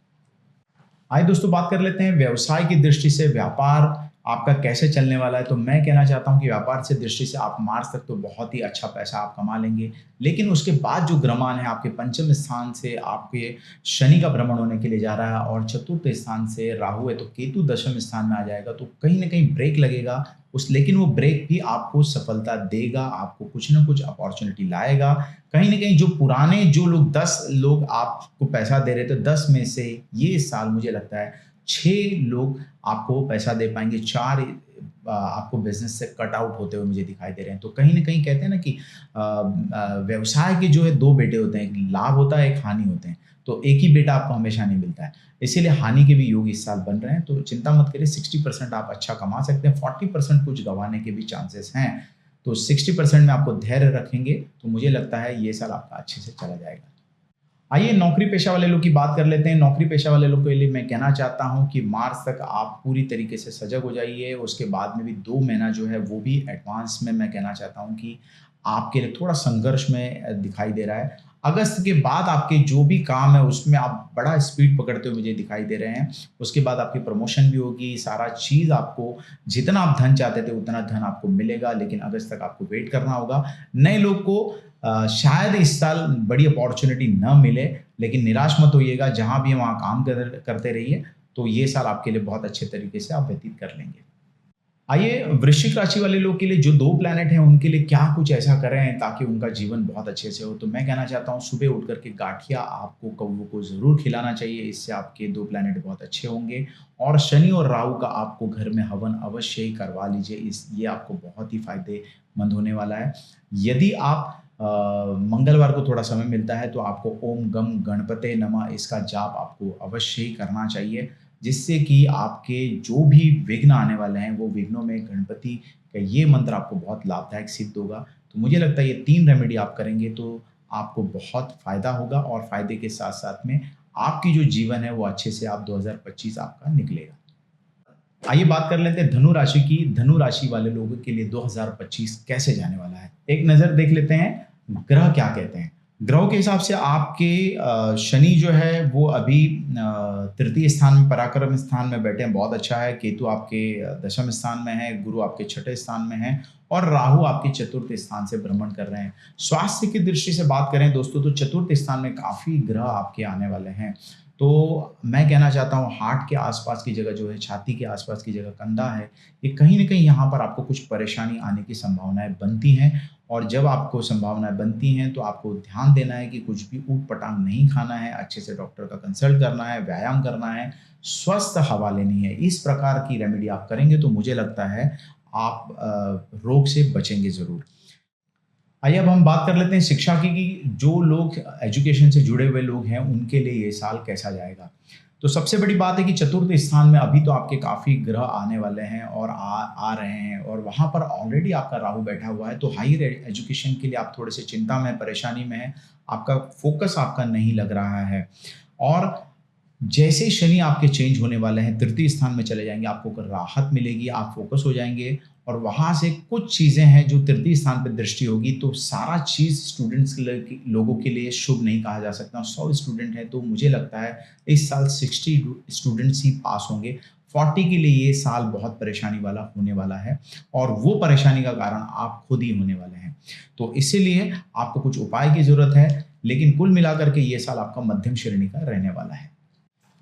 आइए दोस्तों, बात कर लेते हैं व्यवसाय की दृष्टि से व्यापार आपका कैसे चलने वाला है। तो मैं कहना चाहता हूँ कि व्यापार से दृष्टि से आप मार्च तक तो बहुत ही अच्छा पैसा आप कमा लेंगे। लेकिन उसके बाद जो ग्रहमान है आपके पंचम स्थान से आपके शनि का भ्रमण होने के लिए जा रहा है और चतुर्थ स्थान से राहु है, तो केतु दशम स्थान में आ जाएगा, तो कहीं न कहीं ब्रेक लगेगा लेकिन वो ब्रेक भी आपको सफलता देगा, आपको कुछ न कुछ अपॉर्च्युनिटी लाएगा। कहीं न कहीं जो पुराने जो लोग 10 लोग आपको पैसा दे रहे थे, 10 में से ये साल मुझे लगता है 6 लोग आपको पैसा दे पाएँगे, 4 आपको बिज़नेस से कट आउट होते हुए मुझे दिखाई दे रहे हैं। तो कहीं न कहीं कहते हैं ना कि व्यवसाय के जो है 2 बेटे होते हैं, एक लाभ होता है, एक हानि होते हैं। तो एक ही बेटा आपको हमेशा नहीं मिलता है। इसीलिए हानि के भी योग इस साल बन रहे हैं, तो चिंता मत करिए, 60% आप अच्छा कमा सकते हैं, 40% कुछ गँवाने के भी चांसेस हैं। तो 60% में आपको धैर्य रखेंगे, तो मुझे लगता है ये साल आपका अच्छे से चला जाएगा। आइए नौकरी पेशा वाले लोग की बात कर लेते हैं। नौकरी पेशा वाले लोग के लिए मैं कहना चाहता हूँ कि मार्च तक आप पूरी तरीके से सजग हो जाइए। उसके बाद में भी 2 महीना जो है वो भी एडवांस में मैं कहना चाहता हूँ कि आपके लिए थोड़ा संघर्ष में दिखाई दे रहा है। अगस्त के बाद आपके जो भी काम है उसमें आप बड़ा स्पीड पकड़ते हुए मुझे दिखाई दे रहे हैं। उसके बाद आपकी प्रमोशन भी होगी, सारा चीज़ आपको जितना आप धन चाहते थे उतना धन आपको मिलेगा, लेकिन अगस्त तक आपको वेट करना होगा। नए लोग को शायद इस साल बड़ी अपॉर्च्युनिटी ना मिले, लेकिन निराश मत होइएगा, जहाँ भी वहाँ काम करते रहिए, तो ये साल आपके लिए बहुत अच्छे तरीके से आप व्यतीत कर लेंगे। आइए वृश्चिक राशि वाले लोग के लिए जो 2 प्लैनेट हैं उनके लिए क्या कुछ ऐसा करें ताकि उनका जीवन बहुत अच्छे से हो। तो मैं कहना चाहता हूँ सुबह उठ कर के गाठिया आपको कौवों को ज़रूर खिलाना चाहिए, इससे आपके 2 प्लैनेट बहुत अच्छे होंगे। और शनि और राहु का आपको घर में हवन अवश्य ही करवा लीजिए, ये आपको बहुत ही फ़ायदेमंद होने वाला है। यदि आप मंगलवार को थोड़ा समय मिलता है तो आपको ओम गम गणपते नमः इसका जाप आपको अवश्य ही करना चाहिए, जिससे कि आपके जो भी विघ्न आने वाले हैं वो विघ्नों में गणपति का ये मंत्र आपको बहुत लाभदायक सिद्ध होगा। तो मुझे लगता है ये 3 रेमेडी आप करेंगे तो आपको बहुत फ़ायदा होगा और फ़ायदे के साथ-साथ में आपकी जो जीवन है वो अच्छे से आप 2025 आपका निकलेगा। आइए बात कर लेते हैं धनु राशि की। धनु राशि वाले लोगों के लिए 2025 कैसे जाने वाला है? एक नज़र देख लेते हैं ग्रह क्या कहते हैं। ग्रहों के हिसाब से आपके शनि जो है वो अभी तृतीय स्थान में पराक्रम स्थान में बैठे हैं, बहुत अच्छा है। केतु आपके दशम स्थान में है, गुरु आपके छठे स्थान में है और राहु आपके चतुर्थ स्थान से भ्रमण कर रहे हैं। स्वास्थ्य की दृष्टि से बात करें दोस्तों तो चतुर्थ स्थान में काफ़ी ग्रह आपके आने वाले हैं। तो मैं कहना चाहता हूँ हार्ट के आसपास की जगह जो है, छाती के आसपास की जगह कंधा है, ये कहीं न कहीं यहाँ पर आपको कुछ परेशानी आने की संभावनाएँ बनती हैं। और जब आपको संभावनाएँ बनती हैं तो आपको ध्यान देना है कि कुछ भी ऊट-पटांग नहीं खाना है, अच्छे से डॉक्टर का कंसल्ट करना है, व्यायाम करना है, स्वस्थ हवा लेनी है। इस प्रकार की रेमेडी आप करेंगे तो मुझे लगता है आप रोग से बचेंगे ज़रूर। आइए अब हम बात कर लेते हैं शिक्षा की कि जो लोग एजुकेशन से जुड़े हुए लोग हैं उनके लिए ये साल कैसा जाएगा। तो सबसे बड़ी बात है कि चतुर्थ स्थान में अभी तो आपके काफ़ी ग्रह आने वाले हैं और आ रहे हैं और वहाँ पर ऑलरेडी आपका राहु बैठा हुआ है, तो हायर एजुकेशन के लिए आप थोड़े से चिंता में, परेशानी में हैं, आपका फोकस आपका नहीं लग रहा है। और जैसे ही शनि आपके चेंज होने वाले हैं, तृतीय स्थान में चले जाएँगे, आपको एक राहत मिलेगी, आप फ़ोकस हो जाएँगे और वहाँ से कुछ चीज़ें हैं जो तृतीय स्थान पे दृष्टि होगी, तो सारा चीज़ स्टूडेंट्स लोगों के लिए शुभ नहीं कहा जा सकता। 100 स्टूडेंट हैं, तो मुझे लगता है इस साल 60 स्टूडेंट्स ही पास होंगे। 40 के लिए ये साल बहुत परेशानी वाला होने वाला है और वो परेशानी का कारण आप खुद ही होने वाले हैं। तो इसीलिए आपको कुछ उपाय की ज़रूरत है, लेकिन कुल मिलाकर के ये साल आपका मध्यम श्रेणी का रहने वाला है।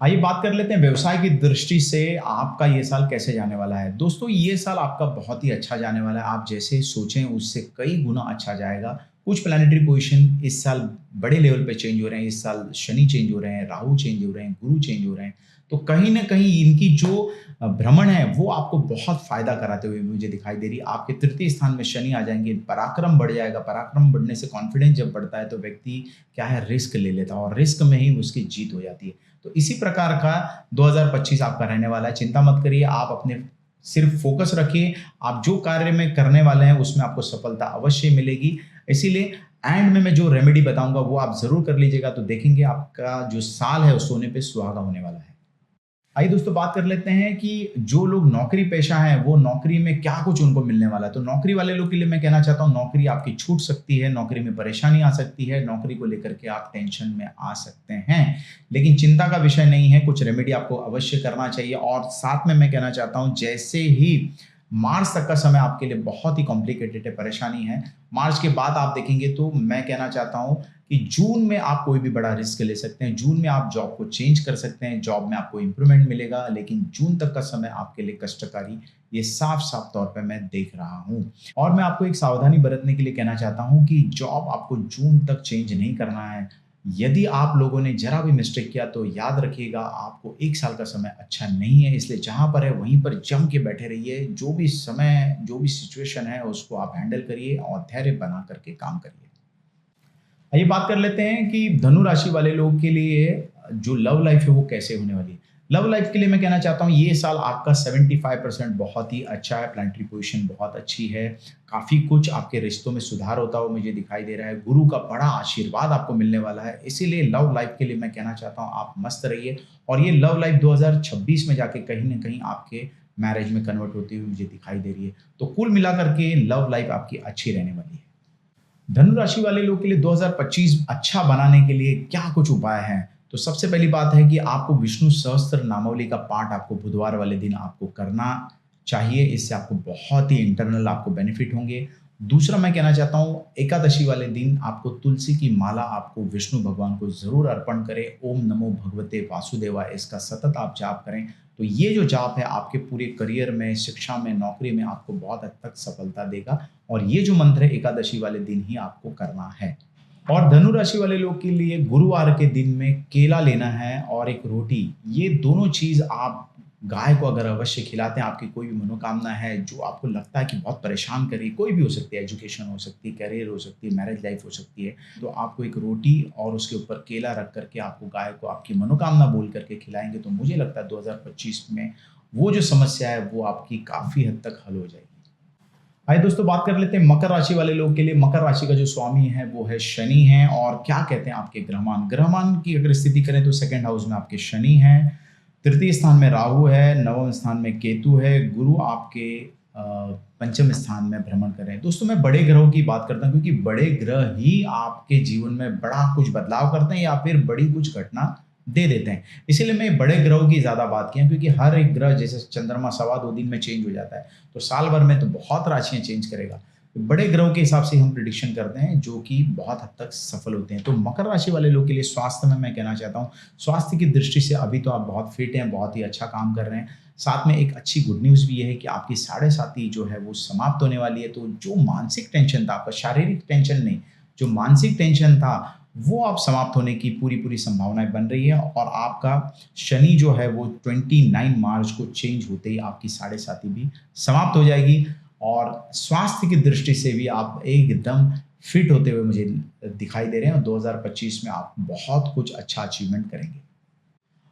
आइए बात कर लेते हैं व्यवसाय की दृष्टि से आपका ये साल कैसे जाने वाला है। दोस्तों ये साल आपका बहुत ही अच्छा जाने वाला है, आप जैसे सोचें उससे कई गुना अच्छा जाएगा। कुछ प्लैनेटरी पोजीशन इस साल बड़े लेवल पे चेंज हो रहे हैं, इस साल शनि चेंज हो रहे हैं, राहु चेंज हो रहे हैं, गुरु चेंज हो रहे हैं, तो कहीं न कहीं इनकी जो भ्रमण है वो आपको बहुत फ़ायदा कराते हुए मुझे दिखाई दे रही है। आपके तृतीय स्थान में शनि आ जाएँगे, पराक्रम बढ़ जाएगा, पराक्रम बढ़ने से कॉन्फिडेंस जब बढ़ता है तो व्यक्ति क्या है रिस्क ले लेता है और रिस्क में ही उसकी जीत हो जाती है। तो इसी प्रकार का 2025 आपका रहने वाला है, चिंता मत करिए, आप अपने सिर्फ फोकस रखिए, आप जो कार्य में करने वाले हैं उसमें आपको सफलता अवश्य मिलेगी। इसीलिए एंड में मैं जो रेमेडी बताऊंगा वो आप जरूर कर लीजिएगा, तो देखेंगे आपका जो साल है वो सोने पे सुहागा होने वाला है। आइए दोस्तों, बात कर लेते हैं कि जो लोग नौकरी पेशा हैं वो नौकरी में क्या कुछ उनको मिलने वाला है। तो नौकरी वाले लोग के लिए मैं कहना चाहता हूँ, नौकरी आपकी छूट सकती है, नौकरी में परेशानी आ सकती है, नौकरी को लेकर के आप टेंशन में आ सकते हैं, लेकिन चिंता का विषय नहीं है। कुछ रेमेडी आपको अवश्य करना चाहिए। और साथ में मैं कहना चाहता हूँ, जैसे ही मार्च तक का समय आपके लिए बहुत ही कॉम्प्लिकेटेड है, परेशानी है, मार्च के बाद आप देखेंगे तो मैं कहना चाहता हूँ कि जून में आप कोई भी बड़ा रिस्क ले सकते हैं। जून में आप जॉब को चेंज कर सकते हैं, जॉब में आपको इंप्रूवमेंट मिलेगा, लेकिन जून तक का समय आपके लिए कष्टकारी, ये साफ-साफ तौर पे मैं देख रहा हूँ। और मैं आपको एक सावधानी बरतने के लिए कहना चाहता हूँ कि जॉब आपको जून तक चेंज नहीं करना है। यदि आप लोगों ने ज़रा भी मिस्टेक किया तो याद रखिएगा, आपको 1 साल का समय अच्छा नहीं है, इसलिए जहाँ पर है वहीं पर जम के बैठे रहिए। जो भी समय, जो भी सिचुएशन है उसको आप हैंडल करिए और धैर्य बना करके काम करिए। आइए बात कर लेते हैं कि धनु राशि वाले लोग के लिए जो लव लाइफ है वो कैसे होने वाली है। लव लाइफ के लिए मैं कहना चाहता हूँ, ये साल आपका 75% बहुत ही अच्छा है, प्लानिटरी पोजीशन बहुत अच्छी है, काफ़ी कुछ आपके रिश्तों में सुधार होता हुआ मुझे दिखाई दे रहा है, गुरु का बड़ा आशीर्वाद आपको मिलने वाला है। इसीलिए लव लाइफ के लिए मैं कहना चाहता हूँ, आप मस्त रहिए। और ये लव लाइफ 2026 में जाके कहीं न कहीं आपके मैरिज में कन्वर्ट होती हुई मुझे दिखाई दे रही है। तो कुल मिलाकर के लव लाइफ आपकी अच्छी रहने वाली है। धनु राशि वाले लोग के लिए 2025 अच्छा बनाने के लिए क्या कुछ उपाय हैं? तो सबसे पहली बात है कि आपको विष्णु सहस्त्र नामावली का पाठ आपको बुधवार वाले दिन आपको करना चाहिए। इससे आपको बहुत ही इंटरनल आपको बेनिफिट होंगे। दूसरा मैं कहना चाहता हूँ, एकादशी वाले दिन आपको तुलसी की माला आपको विष्णु भगवान को ज़रूर अर्पण करें। ओम नमो भगवते वासुदेवाय, इसका सतत आप जाप करें। तो ये जो जाप है आपके पूरे करियर में, शिक्षा में, नौकरी में आपको बहुत हद तक सफलता देगा। और ये जो मंत्र है एकादशी वाले दिन ही आपको करना है। और धनु राशि वाले लोग के लिए गुरुवार के दिन में केला लेना है और एक रोटी, ये दोनों चीज़ आप गाय को अगर अवश्य खिलाते हैं, आपकी कोई भी मनोकामना है जो आपको लगता है कि बहुत परेशान कर रही है, कोई भी हो सकती है, एजुकेशन हो सकती है, करियर हो सकती है, मैरिज लाइफ हो सकती है, तो आपको एक रोटी और उसके ऊपर केला रख करके आपको गाय को आपकी मनोकामना बोल करके खिलाएंगे, तो मुझे लगता है 2025 में वो जो समस्या है वो आपकी काफ़ी हद तक हल हो जाएगी। आइए दोस्तों, बात कर लेते हैं मकर राशि वाले लोग के लिए। मकर राशि का जो स्वामी है वो है शनि है। और क्या कहते हैं आपके ग्रहमान, ग्रहमान की अगर स्थिति करें तो सेकंड हाउस में आपके शनि हैं, तृतीय स्थान में राहु है, नवम स्थान में केतु है, गुरु आपके पंचम स्थान में भ्रमण कर रहे हैं। दोस्तों, मैं बड़े ग्रहों की बात करता हूँ क्योंकि बड़े ग्रह ही आपके जीवन में बड़ा कुछ बदलाव करते हैं या फिर बड़ी कुछ घटना दे देते हैं। इसीलिए मैं बड़े ग्रहों की ज़्यादा बात की है, क्योंकि हर एक ग्रह, जैसे चंद्रमा 2.25 दिन में चेंज हो जाता है, तो साल भर में तो बहुत राशियाँ चेंज करेगा। तो बड़े ग्रहों के हिसाब से हम प्रिडिक्शन करते हैं जो कि बहुत हद तक सफल होते हैं। तो मकर राशि वाले लोग के लिए स्वास्थ्य में मैं कहना चाहता हूँ, स्वास्थ्य की दृष्टि से अभी तो आप बहुत फिट हैं, बहुत ही अच्छा काम कर रहे हैं। साथ में एक अच्छी गुड न्यूज़ भी ये है कि आपकी 7.5 जो है वो समाप्त होने वाली है। तो जो मानसिक टेंशन था आपका, शारीरिक टेंशन नहीं, जो मानसिक टेंशन था वो अब समाप्त होने की पूरी-पूरी संभावनाएँ बन रही है। और आपका शनि जो है वो 29 मार्च को चेंज होते ही आपकी 7.5 भी समाप्त हो जाएगी। और स्वास्थ्य की दृष्टि से भी आप एकदम फिट होते हुए मुझे दिखाई दे रहे हैं और 2025 में आप बहुत कुछ अच्छा अचीवमेंट करेंगे।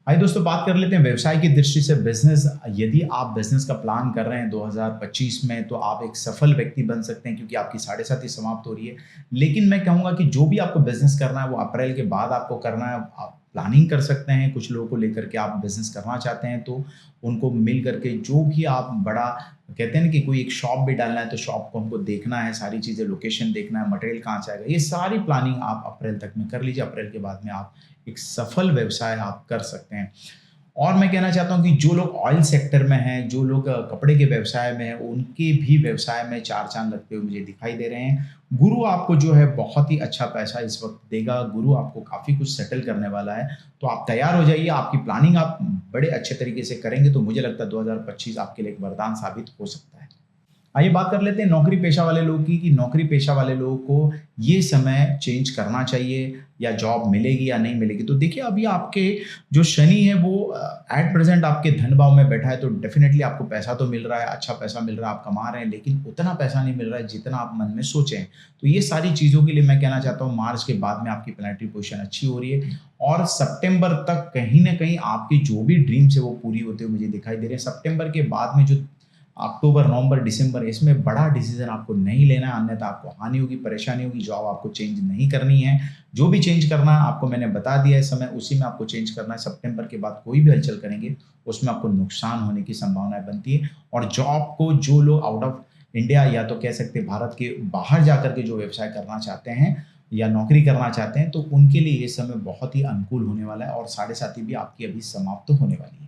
आइए दोस्तों, बात कर लेते हैं व्यवसाय की दृष्टि से। बिजनेस, यदि आप बिजनेस का प्लान कर रहे हैं 2025 में, तो आप एक सफल व्यक्ति बन सकते हैं क्योंकि आपकी 7.5 समाप्त हो रही है। लेकिन मैं कहूँगा कि जो भी आपको बिजनेस करना है वो अप्रैल के बाद आपको करना है। आप प्लानिंग कर सकते हैं, कुछ लोगों को लेकर के आप बिजनेस करना चाहते हैं तो उनको मिल करके जो भी आप बड़ा कहते हैं ना कि कोई एक शॉप भी डालना है तो शॉप को हमको देखना है, सारी चीज़ें, लोकेशन देखना है, मटेरियल कहाँ से आएगा, ये सारी प्लानिंग आप अप्रैल तक में कर लीजिए। अप्रैल के बाद में आप एक सफल व्यवसाय आप कर सकते हैं। और मैं कहना चाहता हूँ कि जो लोग ऑयल सेक्टर में हैं, जो लोग कपड़े के व्यवसाय में हैं, उनके भी व्यवसाय में चार चांद लगते हुए मुझे दिखाई दे रहे हैं। गुरु आपको जो है बहुत ही अच्छा पैसा इस वक्त देगा, गुरु आपको काफ़ी कुछ सेटल करने वाला है। तो आप तैयार हो जाइए, आपकी प्लानिंग आप बड़े अच्छे तरीके से करेंगे तो मुझे लगता है 2025 आपके लिए एक वरदान साबित हो सकता है। आइए बात कर लेते हैं नौकरी पेशा वाले लोगों की, कि नौकरी पेशा वाले लोगों को ये समय चेंज करना चाहिए या जॉब मिलेगी या नहीं मिलेगी। तो देखिए, अभी आपके जो शनि है वो एट प्रेजेंट आपके धन भाव में बैठा है, तो डेफिनेटली आपको पैसा तो मिल रहा है, अच्छा पैसा मिल रहा है, आप कमा रहे हैं, लेकिन उतना पैसा नहीं मिल रहा है जितना आप मन में सोचें। तो ये सारी चीज़ों के लिए मैं कहना चाहता हूँ, मार्च के बाद में आपकी प्लैनेटरी पोजीशन अच्छी हो रही है और सितंबर तक कहीं ना कहीं आपकी जो भी ड्रीम्स है वो पूरी होते हुए मुझे दिखाई दे रहे हैं। सितंबर के बाद में जो अक्टूबर, नवंबर, दिसंबर इसमें बड़ा डिसीजन आपको नहीं लेना है, अन्यथा आपको हानि होगी, परेशानी होगी। जॉब आपको चेंज नहीं करनी है। जो भी चेंज करना है आपको मैंने बता दिया है समय, उसी में आपको चेंज करना है। सितंबर के बाद कोई भी हलचल करेंगे उसमें आपको नुकसान होने की संभावनाएं बनती है। और जॉब को जो लोग आउट ऑफ इंडिया या तो कह सकते हैं भारत के बाहर जाकर के जो व्यवसाय करना चाहते हैं या नौकरी करना चाहते हैं, तो उनके लिए ये समय बहुत ही अनुकूल होने वाला है और 7.5 भी आपकी अभी समाप्त होने वाली है।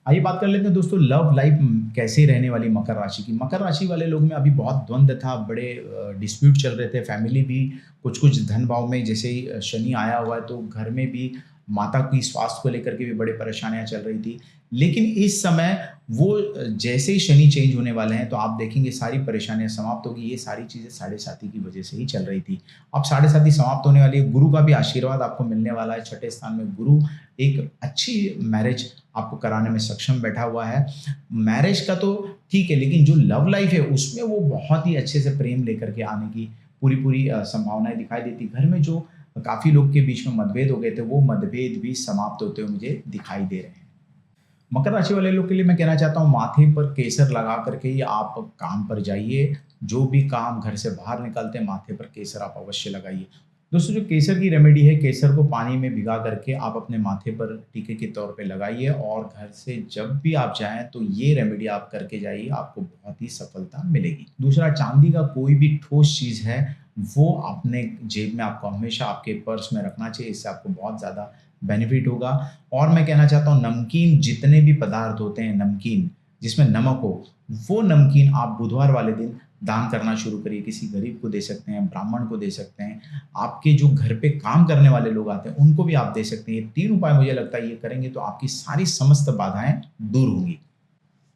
आइए बात कर लेते हैं दोस्तों लव लाइफ कैसे रहने वाली मकर राशि की। मकर राशि वाले लोग में अभी बहुत द्वंद्व था, बड़े डिस्प्यूट चल रहे थे, फैमिली भी कुछ कुछ धन भाव में जैसे ही शनि आया हुआ है तो घर में भी माता की स्वास्थ्य को लेकर के भी बड़ी परेशानियां चल रही थी। लेकिन इस समय वो जैसे ही शनि चेंज होने वाले हैं तो आप देखेंगे सारी परेशानियां समाप्त होगी। ये सारी चीजें 7.5 की वजह से ही चल रही थी। अब 7.5 समाप्त होने वाली है। गुरु का भी आशीर्वाद आपको मिलने वाला है। छठे स्थान में गुरु एक अच्छी मैरिज आपको कराने में सक्षम बैठा हुआ है। मैरिज का तो ठीक है, लेकिन जो लव लाइफ है उसमें वो बहुत ही अच्छे से प्रेम लेकर के आने की पूरी पूरी संभावनाएं दिखाई देती। घर में जो काफी लोग के बीच में मतभेद हो गए थे वो मतभेद भी समाप्त होते हुए मुझे दिखाई दे रहे हैं। मकर राशि वाले लोग के लिए मैं कहना चाहता हूँ माथे पर केसर लगा करके ही आप काम पर जाइए। जो भी काम घर से बाहर निकलते हैं माथे पर केसर आप अवश्य लगाइए। दोस्तों जो केसर की रेमेडी है, केसर को पानी में भिगा करके आप अपने माथे पर टीके के तौर पे लगाइए और घर से जब भी आप जाएं तो ये रेमेडी आप करके जाइए, आपको बहुत ही सफलता मिलेगी। दूसरा, चांदी का कोई भी ठोस चीज है वो अपने जेब में आपको हमेशा आपके पर्स में रखना चाहिए, इससे आपको बहुत ज़्यादा बेनिफिट होगा। और मैं कहना चाहता हूँ नमकीन जितने भी पदार्थ होते हैं, नमकीन जिसमें नमक हो, वो नमकीन आप बुधवार वाले दिन दान करना शुरू करिए। किसी गरीब को दे सकते हैं, ब्राह्मण को दे सकते हैं, आपके जो घर पे काम करने वाले लोग आते हैं उनको भी आप दे सकते हैं। ये 3 उपाय मुझे लगता है ये करेंगे तो आपकी सारी समस्त बाधाएं दूर होंगी।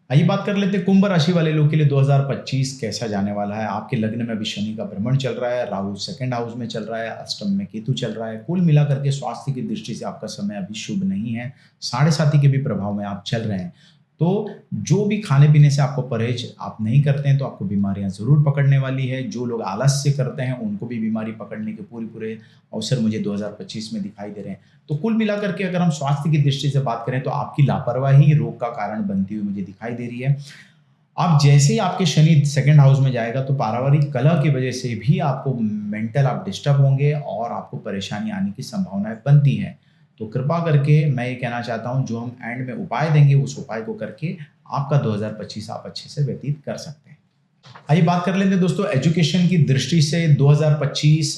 आइए बात कर लेते हैं कुंभ राशि वाले लोग के लिए 2025 कैसा जाने वाला है। आपके लग्न में अभी शनि का भ्रमण चल रहा है, राहु सेकंड हाउस में चल रहा है, अष्टम में केतु चल रहा है। कुल मिलाकर के स्वास्थ्य की दृष्टि से आपका समय अभी शुभ नहीं है। 7.5 के भी प्रभाव में आप चल रहे हैं। तो जो भी खाने पीने से आपको परहेज आप नहीं करते हैं तो आपको बीमारियां जरूर पकड़ने वाली है। जो लोग आलस्य करते हैं उनको भी बीमारी पकड़ने के पूरे अवसर मुझे 2025 में दिखाई दे रहे हैं। तो कुल मिलाकर के अगर हम स्वास्थ्य की दृष्टि से बात करें तो आपकी लापरवाही रोग का कारण बनती हुई मुझे दिखाई दे रही है। अब जैसे ही आपके शनि सेकंड हाउस में जाएगा तो पारिवारिक कलह की वजह से भी आपको मेंटल आप डिस्टर्ब होंगे और आपको परेशानी आने की संभावनाएं बनती है। तो कृपा करके मैं ये कहना चाहता हूँ जो हम एंड में उपाय देंगे उस उपाय को करके आपका 2025 आप अच्छे से व्यतीत कर सकते हैं। आइए बात कर लेते हैं दोस्तों एजुकेशन की दृष्टि से 2025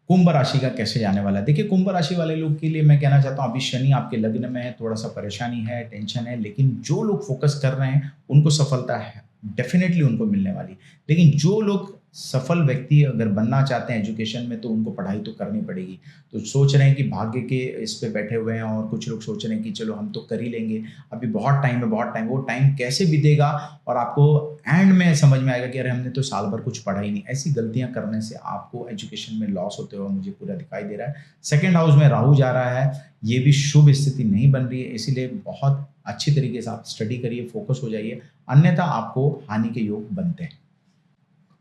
कुंभ राशि का कैसे जाने वाला है। देखिए कुंभ राशि वाले लोग के लिए मैं कहना चाहता हूँ अभी शनि आपके लग्न में है, थोड़ा सा परेशानी है, टेंशन है, लेकिन जो लोग फोकस कर रहे हैं उनको सफलता है डेफिनेटली उनको मिलने वाली। लेकिन जो लोग सफल व्यक्ति अगर बनना चाहते हैं एजुकेशन में तो उनको पढ़ाई तो करनी पड़ेगी। तो सोच रहे हैं कि भाग्य के इस पे बैठे हुए हैं और कुछ लोग सोच रहे हैं कि चलो हम तो कर ही लेंगे, अभी बहुत टाइम है, बहुत टाइम। वो टाइम कैसे बीतेगा और आपको एंड में समझ में आएगा कि अरे हमने तो साल भर कुछ पढ़ा ही नहीं। ऐसी गलतियां करने से आपको एजुकेशन में लॉस होते हुए मुझे पूरा दिखाई दे रहा है। सेकेंड हाउस में राहु जा रहा है, ये भी शुभ स्थिति नहीं बन रही है, इसीलिए बहुत अच्छी तरीके से आप स्टडी करिए, फोकस हो जाइए, अन्यथा आपको हानि के योग बनते हैं।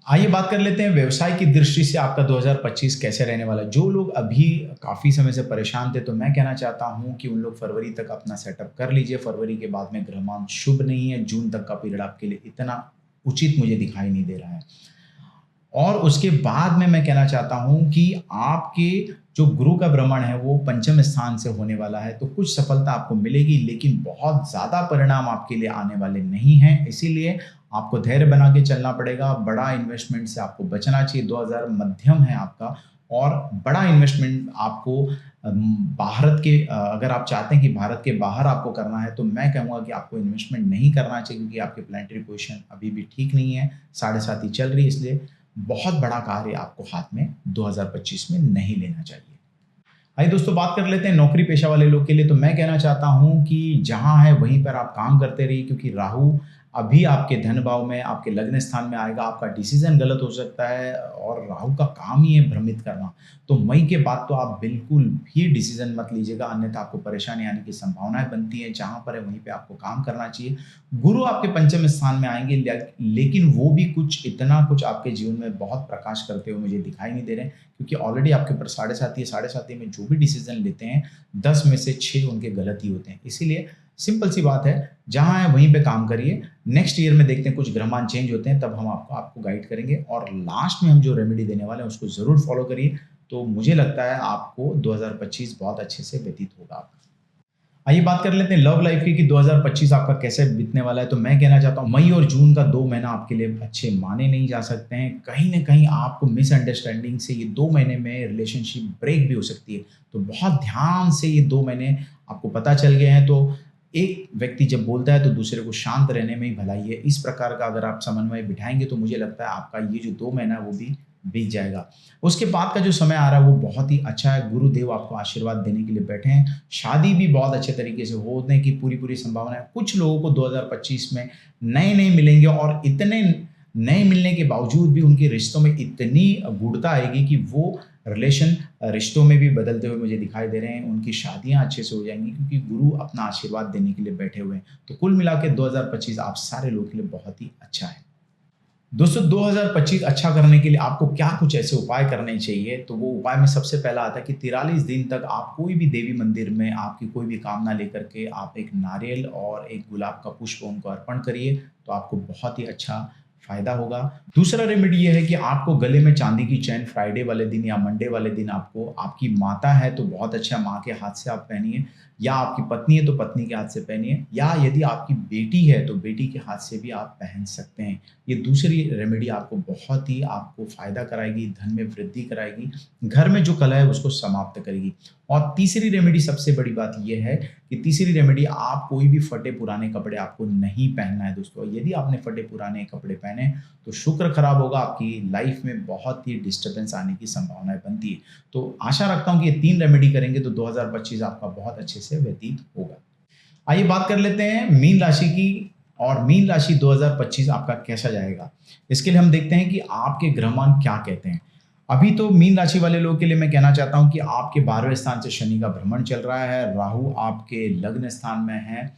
आइए बात कर लेते हैं व्यवसाय की दृष्टि से आपका 2025 कैसे रहने वाला है। जो लोग अभी काफ़ी समय से परेशान थे तो मैं कहना चाहता हूं कि उन लोग फरवरी तक अपना सेटअप कर लीजिए। फरवरी के बाद में ग्रहमान शुभ नहीं है, जून तक का पीरियड आपके लिए इतना उचित मुझे दिखाई नहीं दे रहा है। और उसके बाद में मैं कहना चाहता हूं कि आपके जो गुरु का भ्रमण है वो पंचम स्थान से होने वाला है, तो कुछ सफलता आपको मिलेगी लेकिन बहुत ज़्यादा परिणाम आपके लिए आने वाले नहीं हैं। इसीलिए आपको धैर्य बना के चलना पड़ेगा। बड़ा इन्वेस्टमेंट से आपको बचना चाहिए। 2000 मध्यम है आपका और बड़ा इन्वेस्टमेंट आपको भारत के अगर आप चाहते हैं कि भारत के बाहर आपको करना है तो मैं कहूँगा कि आपको इन्वेस्टमेंट नहीं करना चाहिए क्योंकि आपकी प्लानिटरी पोजीशन अभी भी ठीक नहीं है, 7.5 चल रही है, इसलिए बहुत बड़ा कार्य आपको हाथ में 2025 में नहीं लेना चाहिए। आइए दोस्तों बात कर लेते हैं नौकरी पेशा वाले लोग के लिए। तो मैं कहना चाहता हूं कि जहां है वहीं पर आप काम करते रहिए क्योंकि राहु अभी आपके धन भाव में आपके लग्न स्थान में आएगा। आपका डिसीजन गलत हो सकता है और राहु का काम ही है भ्रमित करना। तो मई के बाद तो आप बिल्कुल भी डिसीजन मत लीजिएगा, अन्यथा आपको परेशानी आने की संभावनाएं बनती है। जहां पर है वहीं पे आपको काम करना चाहिए। गुरु आपके पंचम स्थान में आएंगे लेकिन वो भी कुछ इतना कुछ आपके जीवन में बहुत प्रकाश करते हुए मुझे दिखाई नहीं दे रहे हैं क्योंकि ऑलरेडी आपके ऊपर 7.5 में जो भी डिसीजन लेते हैं 10 में से 6 उनके गलत ही होते हैं। इसीलिए सिंपल सी बात है, जहाँ है वहीं पे काम करिए। नेक्स्ट ईयर में देखते हैं कुछ ग्रहमान चेंज होते हैं, तब हम आपको गाइड करेंगे और लास्ट में हम जो रेमेडी देने वाले हैं उसको ज़रूर फॉलो करिए। तो मुझे लगता है आपको 2025 बहुत अच्छे से व्यतीत होगा। आइए बात कर लेते हैं लव लाइफ की कि 2025 आपका कैसे बीतने वाला है। तो मैं कहना चाहता हूँ मई और जून का 2 महीना आपके लिए अच्छे माने नहीं जा सकते हैं। कहीं न कहीं आपको मिसअंडरस्टैंडिंग से ये 2 महीने में रिलेशनशिप ब्रेक भी हो सकती है। तो बहुत ध्यान से ये 2 महीने आपको पता चल गए हैं, तो एक व्यक्ति जब बोलता है तो दूसरे को शांत रहने में ही भलाई है। इस प्रकार का अगर आप समन्वय बिठाएँगे तो मुझे लगता है आपका ये जो 2 महीना है वो भी बीत जाएगा। उसके बाद का जो समय आ रहा है वो बहुत ही अच्छा है। गुरुदेव आपको आशीर्वाद देने के लिए बैठे हैं। शादी भी बहुत अच्छे तरीके से होने की पूरी-पूरी संभावना है। कुछ लोगों को 2025 में नए-नए मिलेंगे और इतने नए मिलने के बावजूद भी उनके रिश्तों में इतनी गूढ़ता आएगी कि वो रिश्तों में भी बदलते हुए मुझे दिखाई दे रहे हैं। उनकी शादियाँ अच्छे से हो जाएँगी क्योंकि गुरु अपना आशीर्वाद देने के लिए बैठे हुए हैं। तो कुल मिला के 2025 आप सारे लोगों के लिए बहुत ही अच्छा है। दोस्तों 2025 अच्छा करने के लिए आपको क्या कुछ ऐसे उपाय करने चाहिए, तो वो उपाय में सबसे पहला आता है कि 43 दिन तक आप कोई भी देवी मंदिर में आपकी कोई भी कामना लेकर के आप एक नारियल और एक गुलाब का पुष्प उनको अर्पण करिए, तो आपको बहुत ही अच्छा फ़ायदा होगा। दूसरा रेमेडी ये है कि आपको गले में चांदी की चेन फ्राइडे वाले दिन या मंडे वाले दिन आपको आपकी माता है तो बहुत अच्छा माँ के हाथ से आप पहनिए, या आपकी पत्नी है तो पत्नी के हाथ से पहनिए, या यदि आपकी बेटी है तो बेटी के हाथ से भी आप पहन सकते हैं। ये दूसरी रेमेडी आपको बहुत ही आपको फ़ायदा कराएगी, धन में वृद्धि कराएगी, घर में जो कलह है उसको समाप्त करेगी। और तीसरी रेमेडी सबसे बड़ी बात ये है कि तीसरी रेमेडी आप कोई भी फटे पुराने कपड़े आपको नहीं पहनना है दोस्तों। यदि आपने फटे पुराने कपड़े पहने तो शुक्र खराब होगा, आपकी लाइफ में बहुत ही डिस्टर्बेंस आने की संभावनाएँ बनती है। तो आशा रखता हूँ कि ये 3 रेमेडी करेंगे तो 2025 आपका बहुत अच्छे से व्यतीत होगा। आइए बात कर लेते हैं मीन राशि की, और मीन राशि 2025 आपका कैसा जाएगा। इसके लिए हम देखते हैं कि आपके ग्रहमान क्या कहते हैं। अभी तो मीन राशि वाले लोगों के लिए मैं कहना चाहता हूं कि आपके 12वें स्थान से शनि का भ्रमण चल रहा है, राहु आपके लग्न स्थान में है,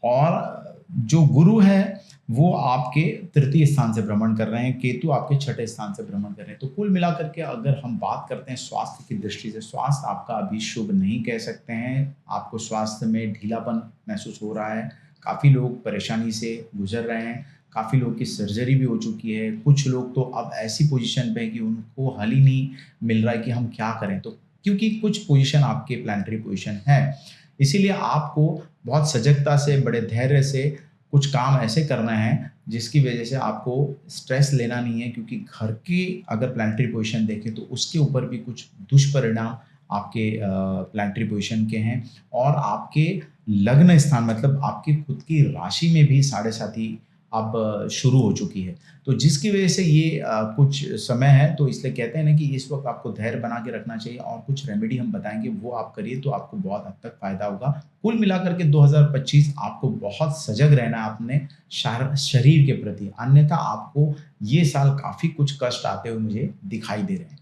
और जो गुरु है वो आपके तृतीय स्थान से भ्रमण कर रहे हैं, केतु आपके छठे स्थान से भ्रमण कर रहे हैं। तो कुल मिलाकर के अगर हम बात करते हैं स्वास्थ्य की दृष्टि से, स्वास्थ्य आपका अभी शुभ नहीं कह सकते हैं। आपको स्वास्थ्य में ढीलापन महसूस हो रहा है, काफ़ी लोग परेशानी से गुजर रहे हैं, काफ़ी लोग की सर्जरी भी हो चुकी है, कुछ लोग तो अब ऐसी पोजीशन पे हैं कि उनको हल ही नहीं मिल रहा है कि हम क्या करें। तो क्योंकि कुछ पोजीशन आपके प्लानिटरी पोजीशन है, इसीलिए आपको बहुत सजगता से, बड़े धैर्य से कुछ काम ऐसे करना है जिसकी वजह से आपको स्ट्रेस लेना नहीं है, क्योंकि घर की अगर प्लानिटरी पोजीशन देखें तो उसके ऊपर भी कुछ दुष्परिणाम आपके प्लानिटरी पोजीशन के हैं, और आपके लग्न स्थान मतलब आपकी खुद की राशि में भी साढ़े साथी अब शुरू हो चुकी है। तो जिसकी वजह से ये कुछ समय है, तो इसलिए कहते हैं ना कि इस वक़्त आपको धैर्य बना के रखना चाहिए, और कुछ रेमेडी हम बताएँगे वो आप करिए तो आपको बहुत हद तक फ़ायदा होगा। कुल मिलाकर के 2025 आपको बहुत सजग रहना है अपने शरीर के प्रति, अन्यथा आपको ये साल काफ़ी कुछ कष्ट आते हुए मुझे दिखाई दे रहे हैं।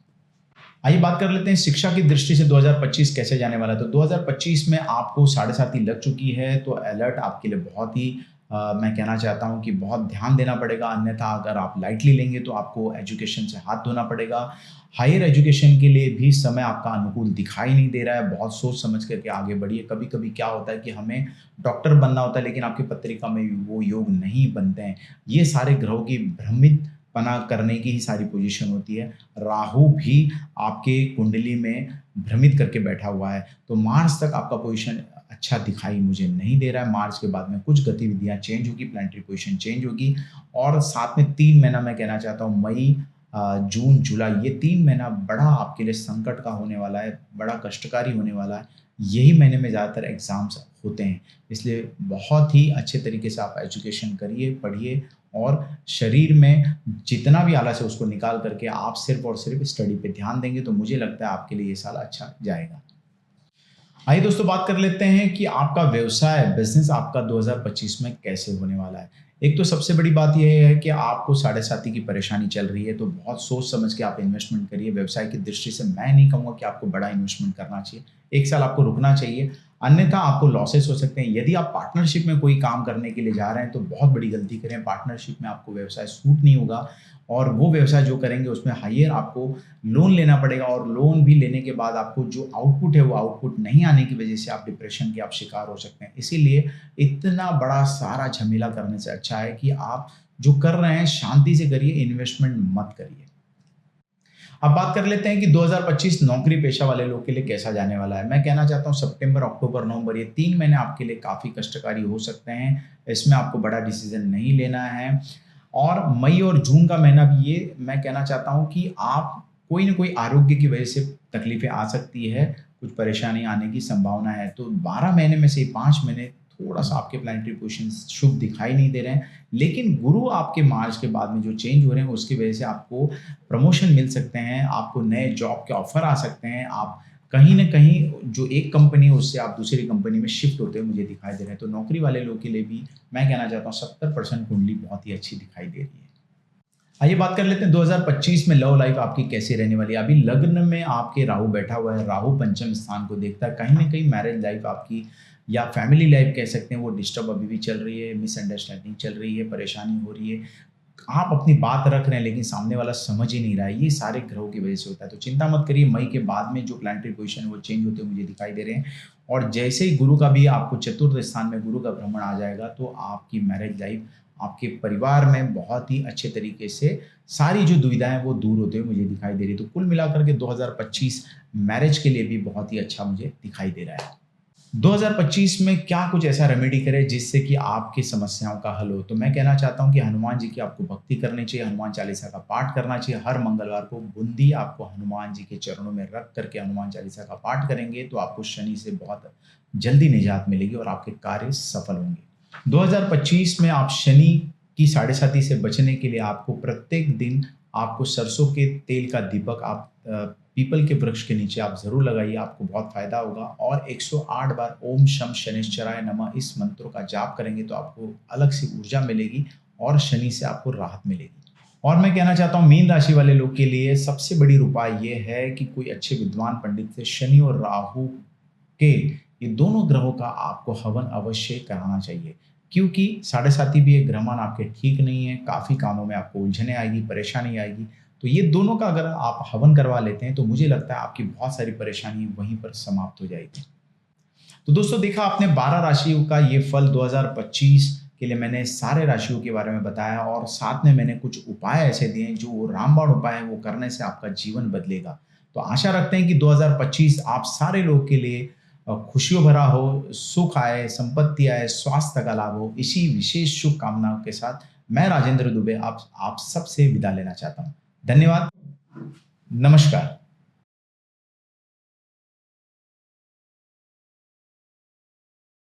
आइए बात कर लेते हैं शिक्षा की दृष्टि से 2025 कैसे जाने वाला है। तो 2025 में आपको साढ़े साती लग चुकी है, तो अलर्ट आपके लिए बहुत ही मैं कहना चाहता हूँ कि बहुत ध्यान देना पड़ेगा, अन्यथा अगर आप लाइटली लेंगे तो आपको एजुकेशन से हाथ धोना पड़ेगा। हायर एजुकेशन के लिए भी समय आपका अनुकूल दिखाई नहीं दे रहा है, बहुत सोच समझ करके आगे बढ़िए। कभी-कभी क्या होता है कि हमें डॉक्टर बनना होता है लेकिन आपकी पत्रिका में वो योग नहीं बनते हैं। ये सारे ग्रहों की भ्रमित पना करने की ही सारी पोजीशन होती है। राहु भी आपके कुंडली में भ्रमित करके बैठा हुआ है, तो मार्च तक आपका पोजीशन अच्छा दिखाई मुझे नहीं दे रहा है। मार्च के बाद में कुछ गतिविधियाँ चेंज होगी, प्लानिटरी पोजीशन चेंज होगी, और साथ में 3 महीना मैं कहना चाहता हूँ मई, जून, जुलाई, ये 3 महीना बड़ा आपके लिए संकट का होने वाला है, बड़ा कष्टकारी होने वाला है। यही महीने में ज़्यादातर एग्ज़ाम्स होते हैं, इसलिए बहुत ही अच्छे तरीके से आप एजुकेशन करिए, पढ़िए, और शरीर में जितना भी आलस है उसको निकाल करके आप सिर्फ़ और सिर्फ़ स्टडी पे ध्यान देंगे, तो मुझे लगता है आपके लिए ये साल अच्छा जाएगा। आइए दोस्तों बात कर लेते हैं कि आपका व्यवसाय, बिज़नेस आपका 2025 में कैसे होने वाला है। एक तो सबसे बड़ी बात ये है कि आपको साढ़े साती की परेशानी चल रही है, तो बहुत सोच समझ के आप इन्वेस्टमेंट करिए। व्यवसाय की दृष्टि से मैं नहीं कहूँगा कि आपको बड़ा इन्वेस्टमेंट करना चाहिए, 1 साल आपको रुकना चाहिए। अन्यथा आपको लॉसेस हो सकते हैं। यदि आप पार्टनरशिप में कोई काम करने के लिए जा रहे हैं तो बहुत बड़ी गलती करें। पार्टनरशिप में आपको व्यवसाय सूट नहीं होगा और वो व्यवसाय जो करेंगे उसमें हायर आपको लोन लेना पड़ेगा और लोन भी लेने के बाद आपको जो आउटपुट है वो आउटपुट नहीं आने की वजह से आप डिप्रेशन के आप शिकार हो सकते हैं। इसीलिए इतना बड़ा सारा झमेला करने से अच्छा है कि आप जो कर रहे हैं शांति से करिए, इन्वेस्टमेंट मत करिए। अब बात कर लेते हैं कि 2025 नौकरी पेशा वाले लोग के लिए कैसा जाने वाला है। मैं कहना चाहता हूँ सितंबर, अक्टूबर, नवंबर ये 3 महीने आपके लिए काफ़ी कष्टकारी हो सकते हैं। इसमें आपको बड़ा डिसीज़न नहीं लेना है और मई और जून का महीना भी ये मैं कहना चाहता हूँ कि आप कोई न कोई आरोग्य की वजह से तकलीफ़ें आ सकती है, कुछ परेशानी आने की संभावना है। तो 12 महीने में से 5 महीने थोड़ा-सा आपके प्लैनेटरी पोज़ीशंस शुभ दिखाई नहीं दे रहे हैं। लेकिन गुरु आपके मार्च के बाद में जो चेंज हो रहे हैं उसकी वजह से आपको प्रमोशन मिल सकते हैं, आपको नए जॉब के ऑफ़र आ सकते हैं, आप कहीं न कहीं जो एक कंपनी है उससे आप दूसरी कंपनी में शिफ्ट होते हुए मुझे दिखाई दे रहे हैं। तो नौकरी वाले लोगों के लिए भी मैं कहना चाहता हूँ 70% कुंडली बहुत ही अच्छी दिखाई दे रही है। आइए बात कर लेते हैं 2025 में लव लाइफ आपकी कैसी रहने वाली है। अभी लग्न में आपके राहु बैठा हुआ है, राहु पंचम स्थान को देखता है। कहीं न कहीं मैरिज लाइफ आपकी या फैमिली लाइफ कह सकते हैं वो डिस्टर्ब अभी भी चल रही है, मिसअंडरस्टैंडिंग चल रही है, परेशानी हो रही है। आप अपनी बात रख रहे हैं लेकिन सामने वाला समझ ही नहीं रहा है, ये सारे ग्रहों की वजह से होता है। तो चिंता मत करिए, मई के बाद में जो प्लैनेटरी पोजीशन है वो चेंज होते हुए मुझे दिखाई दे रहे हैं और जैसे ही गुरु का भी आपको चतुर्थ स्थान में गुरु का भ्रमण आ जाएगा तो आपकी मैरिज लाइफ, आपके परिवार में बहुत ही अच्छे तरीके से सारी जो दुविधाएँ हैं वो दूर होते हुए मुझे दिखाई दे रही है। तो कुल मिलाकर के 2025 मैरिज के लिए भी बहुत ही अच्छा मुझे दिखाई दे रहा है। 2025 में क्या कुछ ऐसा रेमेडी करें जिससे कि आपकी समस्याओं का हल हो? तो मैं कहना चाहता हूँ कि हनुमान जी की आपको भक्ति करनी चाहिए, हनुमान चालीसा का पाठ करना चाहिए। हर मंगलवार को बूंदी आपको हनुमान जी के चरणों में रख करके हनुमान चालीसा का पाठ करेंगे तो आपको शनि से बहुत जल्दी निजात मिलेगी और आपके कार्य सफल होंगे। 2025 में आप शनि की साढ़े साती से बचने के लिए आपको प्रत्येक दिन आपको सरसों के तेल का दीपक आप पीपल के वृक्ष के नीचे आप ज़रूर लगाइए, आपको बहुत फ़ायदा होगा और 108 बार ओम शम शनिश्चराय नमः इस मंत्रों का जाप करेंगे तो आपको अलग सी ऊर्जा मिलेगी और शनि से आपको राहत मिलेगी। और मैं कहना चाहता हूँ मीन राशि वाले लोग के लिए सबसे बड़ी उपाय ये है कि कोई अच्छे विद्वान पंडित से शनि और राहु के ये दोनों ग्रहों का आपको हवन अवश्य कराना चाहिए क्योंकि साढ़े साथी भी एक ग्रहमान आपके ठीक नहीं है, काफ़ी कामों में आपको उलझने आएगी, परेशानी आएगी। तो ये दोनों का अगर आप हवन करवा लेते हैं तो मुझे लगता है आपकी बहुत सारी परेशानी वहीं पर समाप्त हो जाएगी। तो दोस्तों देखा आपने 12 राशियों का ये फल 2025 के लिए मैंने सारे राशियों के बारे में बताया और साथ में मैंने कुछ उपाय ऐसे दिए हैं जो रामबाण उपाय हैं वो करने से आपका जीवन बदलेगा। तो आशा रखते हैं कि 2025 आप सारे लोग के लिए खुशियों भरा हो, सुख आए, संपत्ति आए, स्वास्थ्य का लाभ हो। इसी विशेष शुभकामनाओं के साथ मैं राजेंद्र दुबे आप सबसे विदा लेना चाहता हूँ। धन्यवाद। नमस्कार।